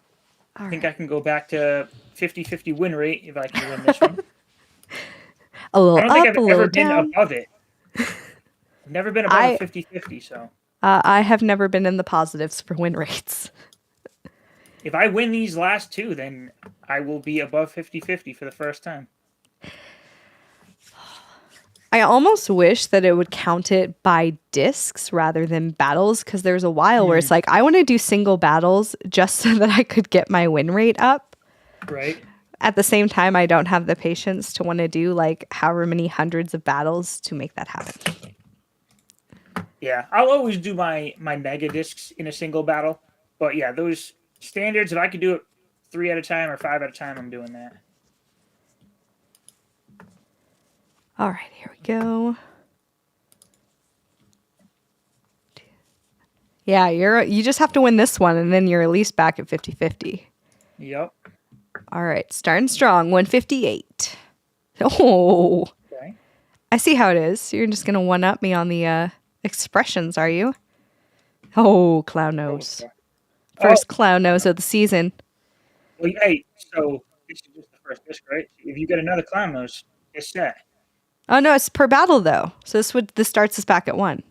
I think I can go back to 50-50 win rate if I can win this one. A little I don't think up, I've ever been down. above it. I've never been above 50-50, so. I have never been in the positives for win rates. If I win these last 2, then I will be above 50-50 for the first time. I almost wish that it would count it by discs rather than battles, because there's a while where it's like, I want to do single battles just so that I could get my win rate up. Right. At the same time, I don't have the patience to want to do like however many hundreds of battles to make that happen. Yeah, I'll always do my mega discs in a single battle. But yeah, those standards, if I could do it 3 at a time or 5 at a time, I'm doing that. All right, here we go. Yeah, you just have to win this one, and then you're at least back at 50-50. Yep. All right, starting strong, 158. Oh, Okay. I see how it is. You're just gonna one-up me on the expressions, are you? Oh, clown nose. First clown nose of the season. Well, hey, so this is just the first disc, right? If you get another clown nose, it's set. Oh no, it's per battle though. So this starts us back at 1.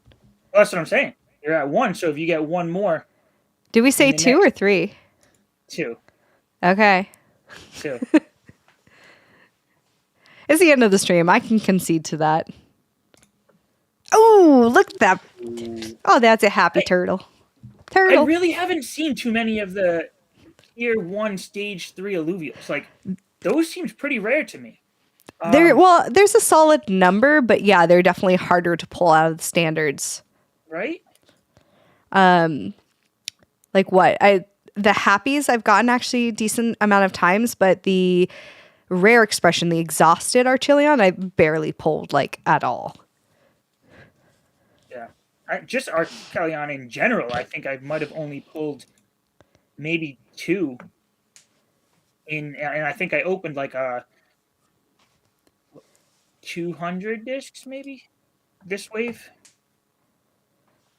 Well, that's what I'm saying. You're at 1, so if you get 1 more. Did we say 2 or 3? 2. Okay. 2. It's the end of the stream. I can concede to that. Oh, look at that. Oh, that's a happy turtle. I really haven't seen too many of the tier 1 stage 3 alluvials. Like, those seems pretty rare to me. There's a solid number, but yeah, they're definitely harder to pull out of the standards. right? Like what? The happies I've gotten actually a decent amount of times, but the rare expression, the exhausted Archelion, I barely pulled like at all. Yeah. Just Archelion in general, I think I might have only pulled maybe 2 and I think I opened like 200 discs maybe this wave.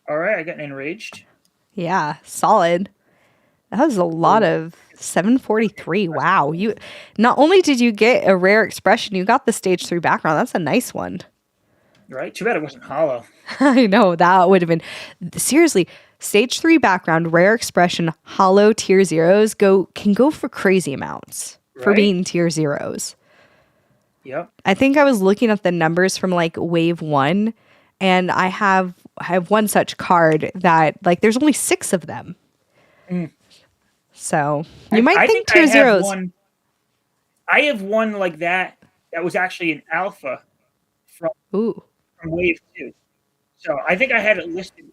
All right, I got enraged. Yeah, solid. That was a lot Oh, of 743. Wow. You not only did you get a rare expression, you got the stage 3 background. That's a nice one. right. Too bad it wasn't hollow. I know that would have been seriously stage 3 background, rare expression, hollow tier zeros can go for crazy amounts for Right? being tier zeros. Yep. I think I was looking at the numbers from like wave 1 and I have one such card that like there's only 6 of them. Mm. So you might I think think tier zeros. I have one like that was actually an alpha from Ooh. wave 2. So I think I had it listed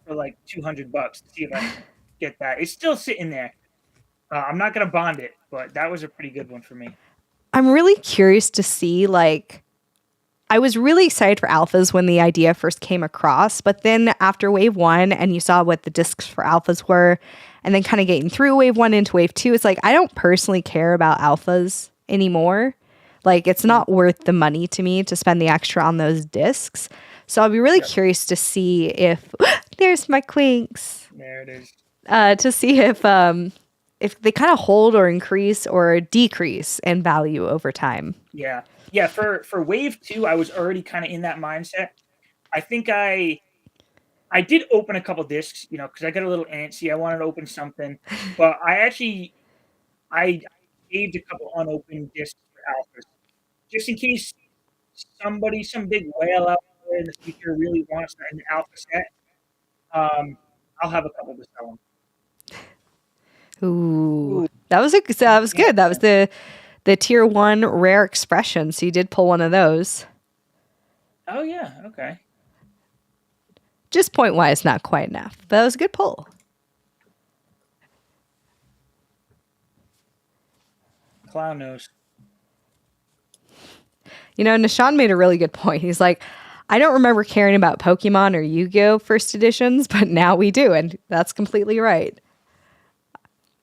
for like $200 to see if I can get that. It's still sitting there. I'm not gonna bond it, but that was a pretty good one for me. I'm really curious to see, like, I was really excited for alphas when the idea first came across, but then after wave 1 and you saw what the discs for alphas were, and then kind of getting through wave 1 into wave 2, it's like, I don't personally care about alphas anymore. Like, it's not worth the money to me to spend the extra on those discs. So I'll be really curious to see if, there's my Quinks. There it is. To see if they kind of hold or increase or decrease in value over time. Yeah. Yeah, for wave 2, I was already kind of in that mindset. I think I did open a couple discs, because I got a little antsy. I wanted to open something, but I saved a couple unopened discs for alphas, just in case some big whale out there in the future really wants an alpha set. I'll have a couple to sell them. Ooh. That was good. That was the tier 1 rare expression. So you did pull one of those. Oh yeah, okay. Just point wise, not quite enough, but that was a good pull. Clown nose. Nishan made a really good point. He's like, I don't remember caring about Pokemon or Yu-Gi-Oh! First editions, but now we do, and that's completely right.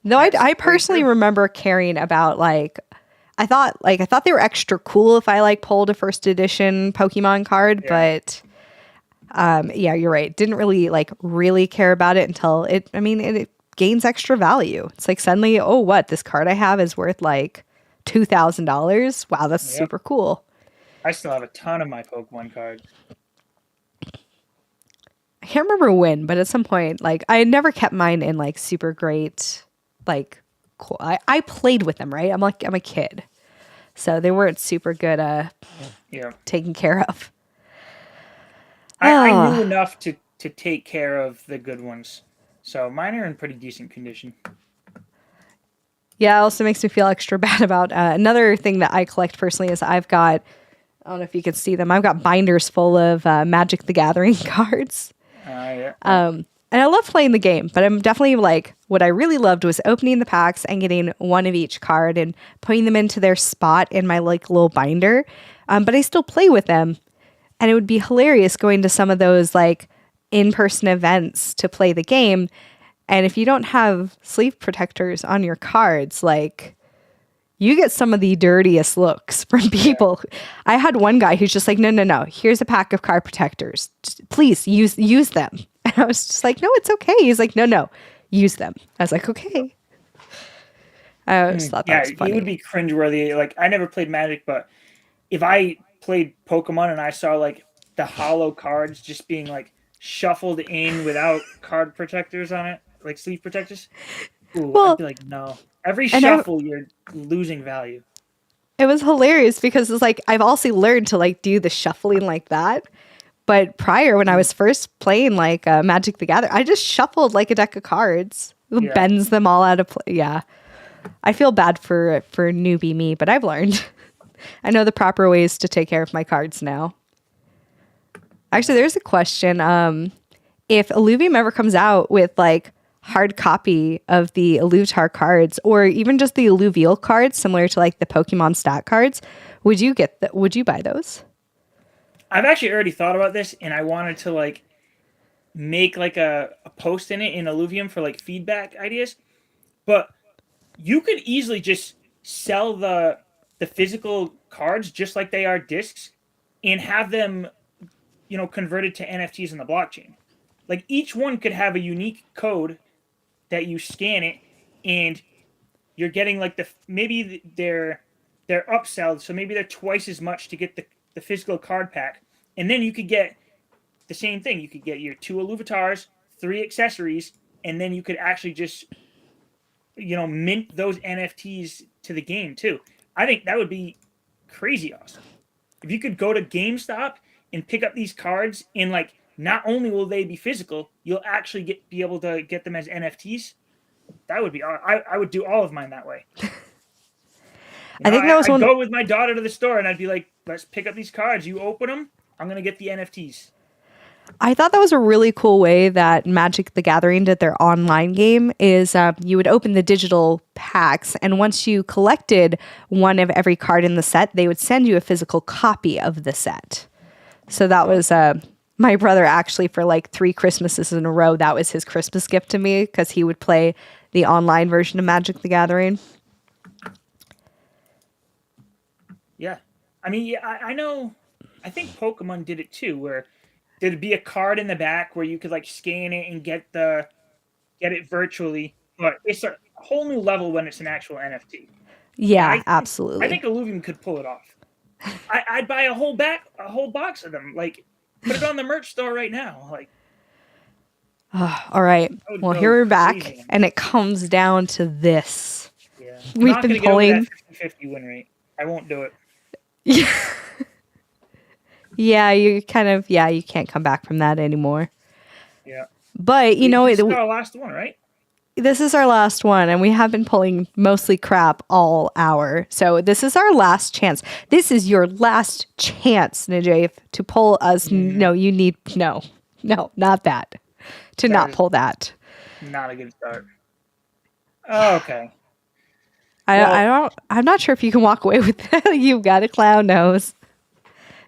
No, I personally remember caring about I thought they were extra cool if I pulled a first edition Pokemon card, but yeah, you're right. Didn't really really care about it until it gains extra value. It's like suddenly, oh, what, this card I have is worth $2,000. Wow, that's super cool. I still have a ton of my Pokemon cards. I can't remember when, but at some point, I had never kept mine in super great. Cool. I played with them, right? I'm a kid, so they weren't super good taken care of. I knew enough to take care of the good ones, so mine are in pretty decent condition. Yeah, it also makes me feel extra bad about another thing that I collect personally is I've got, I don't know if you can see them, I've got binders full of Magic the Gathering cards. And I love playing the game, but I'm definitely what I really loved was opening the packs and getting one of each card and putting them into their spot in my little binder. But I still play with them. And it would be hilarious going to some of those in-person events to play the game. And if you don't have sleeve protectors on your cards, you get some of the dirtiest looks from people. Yeah. I had one guy who's just no, here's a pack of card protectors. Please use them. And I was just no, it's okay. He's no, use them. I was okay. I just thought that was funny. It would be cringeworthy. I never played Magic, but if I played Pokemon and I saw the hollow cards just being shuffled in without card protectors on it, sleeve protectors, I'd be no. Every shuffle, you're losing value. It was hilarious because it's I've also learned to do the shuffling like that. But prior, when I was first playing Magic the Gathering, I just shuffled a deck of cards, bends them all out of play. Yeah, I feel bad for newbie me, but I've learned. I know the proper ways to take care of my cards now. Actually, there's a question. if Illuvium ever comes out with like hard copy of the Illuvitar cards, or even just the Illuvial cards, similar to like the Pokemon stat cards, would you buy those? I've actually already thought about this, and I wanted to like make like a post in it in Illuvium for like feedback ideas. But you could easily just sell the physical cards just like they are discs, and have them, converted to NFTs in the blockchain. Like each one could have a unique code that you scan it, and you're getting like maybe they're upselled, so maybe they're twice as much to get the physical card pack, and then you could get the same thing. You could get your 2 Illuvitars, 3 accessories, and then you could actually just mint those NFTs to the game too. I think that would be crazy awesome. If you could go to GameStop and pick up these cards, and like not only will they be physical, you'll actually be able to get them as NFTs. That would be. I would do all of mine that way. I think that was I'd go with my daughter to the store, and I'd be like, "Let's pick up these cards. You open them. I'm gonna get the NFTs." I thought that was a really cool way that Magic the Gathering did their online game. Is you would open the digital packs, and once you collected one of every card in the set, they would send you a physical copy of the set. So that was my brother actually for like 3 Christmases in a row. That was his Christmas gift to me, because he would play the online version of Magic the Gathering. Yeah, I mean, yeah, I know. I think Pokemon did it too, where there'd be a card in the back where you could like scan it and get it virtually, but it's a whole new level when it's an actual NFT. Yeah, absolutely. I think Illuvium could pull it off. I'd buy a whole box of them. Like, put it on the merch store right now. Like, all right. Well, here we're back, and it comes down to this. Yeah, we've been pulling 50-50 win rate. I won't do it. Yeah. Yeah, you can't come back from that anymore. Yeah. But, this is our last one, right? This is our last one, and we have been pulling mostly crap all hour. So this is our last chance. This is your last chance, Najaf, to pull us. No, you need, no, not that. To not pull that. Not a good start. Oh, okay. I'm not sure if you can walk away with that. You've got a clown nose.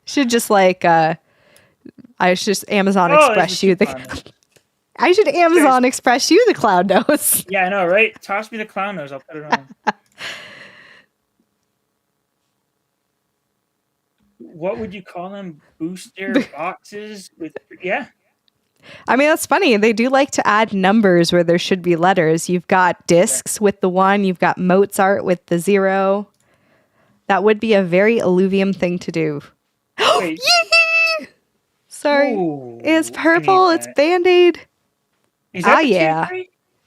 Should just like I should just Amazon Express you the I should Amazon Express you the clown nose. Yeah, I know, right? Toss me the clown nose, I'll put it on. What would you call them? Booster boxes with I mean, that's funny. They do like to add numbers where there should be letters. You've got discs with the 1, you've got Mozart with the 0. That would be a very Illuvium thing to do. Wait. Sorry. Ooh, it's purple. It's Band-Aid. Is that yeah.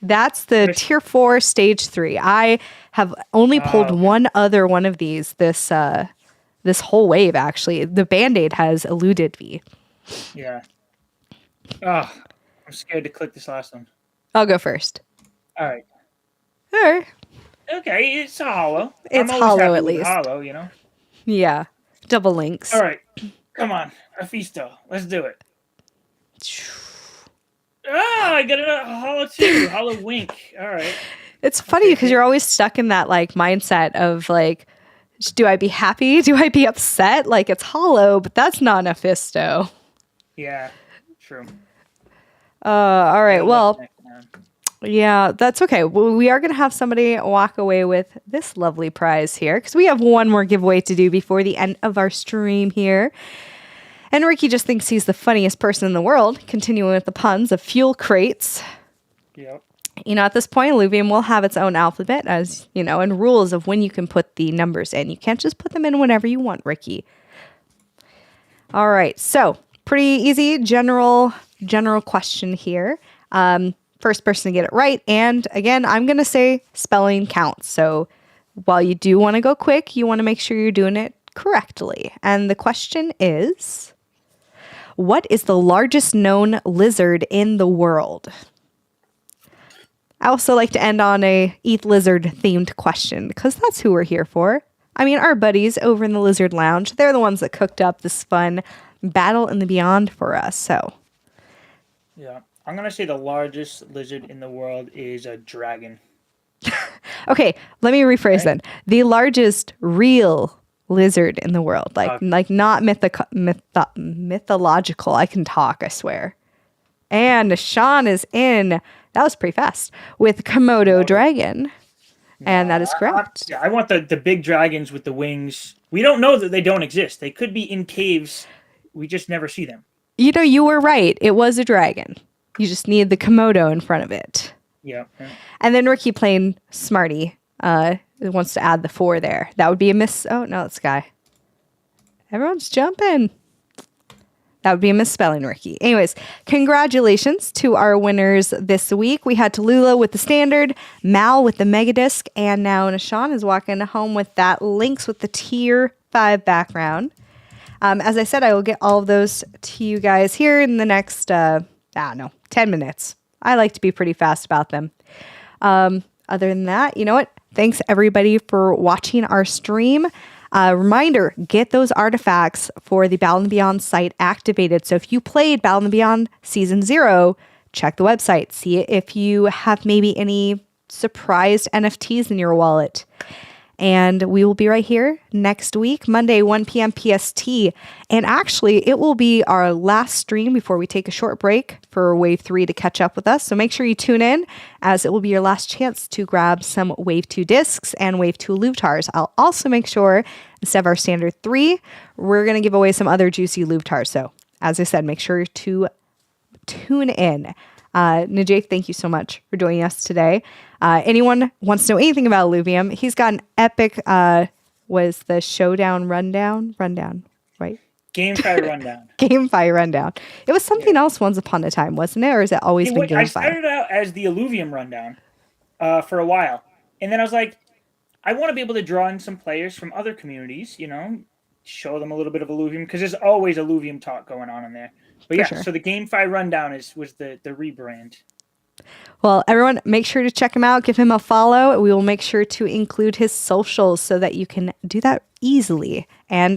That's the tier 4 stage 3. I have only pulled one other one of these this whole wave, actually. The Band-Aid has eluded me. Yeah. Oh, I'm scared to click this last one. I'll go first. All right. Sure. Okay, it's a hollow. It's hollow at least. Hollow, Yeah. Double links. All right. Come on. Afisto. Let's do it. I got a hollow too. Hollow wink. All right. It's funny because you're always stuck in that like mindset of like, do I be happy? Do I be upset? Like it's hollow, but that's not an Afisto. Yeah. True. All right. Well, yeah, that's okay. Well, we are going to have somebody walk away with this lovely prize here because we have one more giveaway to do before the end of our stream here. And Ricky just thinks he's the funniest person in the world, continuing with the puns of fuel crates. Yep. At this point, Illuvium will have its own alphabet, as and rules of when you can put the numbers in. You can't just put them in whenever you want, Ricky. All right. So pretty easy general question here. First person to get it right. And again, I'm going to say spelling counts. So while you do want to go quick, you want to make sure you're doing it correctly. And the question is, what is the largest known lizard in the world? I also like to end on a ETH Lizard themed question because that's who we're here for. I mean, our buddies over in the Lizard Lounge, they're the ones that cooked up this fun Battle in the Beyond for us. So Yeah. I'm going to say the largest lizard in the world is a dragon. Okay, let me rephrase Right? then. The largest real lizard in the world, like not mythological. I can talk, I swear. And Sean is in. That was pretty fast with Komodo dragon, and that is correct. I want the big dragons with the wings. We don't know that they don't exist. They could be in caves. We just never see them. You know, you were right. It was a dragon. You just need the Komodo in front of it. Yeah. And then Ricky playing Smarty wants to add the 4 there. That would be a miss. Oh, no, it's Sky. Everyone's jumping. That would be a misspelling, Ricky. Anyways, congratulations to our winners this week. We had Tallulah with the standard, Mal with the Mega Disc, and now Nishan is walking home with that Lynx with the Tier 5 background. As I said, I will get all of those to you guys here in the next, 10 minutes. I like to be pretty fast about them. Other than that, you know what? Thanks everybody for watching our stream. Reminder, get those artifacts for the Battle and Beyond site activated. So if you played Battle and Beyond Season 0, check the website. See if you have maybe any surprised NFTs in your wallet. And we will be right here next week, Monday, 1 p.m. PST. And actually, it will be our last stream before we take a short break for Wave 3 to catch up with us. So make sure you tune in, as it will be your last chance to grab some Wave 2 discs and Wave 2 Luvtars. I'll also make sure, instead of our standard 3, we're going to give away some other juicy Luvtars. So, as I said, make sure to tune in. Najee, thank you so much for joining us today. Anyone wants to know anything about Illuvium, he's got an epic, was the Showdown Rundown, right? GameFi Rundown. GameFi Rundown. It was something else once upon a time, wasn't it? Or has it always been GameFi? I started out as the Illuvium Rundown for a while. And then I was like, I want to be able to draw in some players from other communities, show them a little bit of Illuvium, because there's always Illuvium talk going on in there. But yeah, sure. So the GameFi Rundown was the rebrand. Well, everyone, make sure to check him out. Give him a follow. We will make sure to include his socials so that you can do that easily. And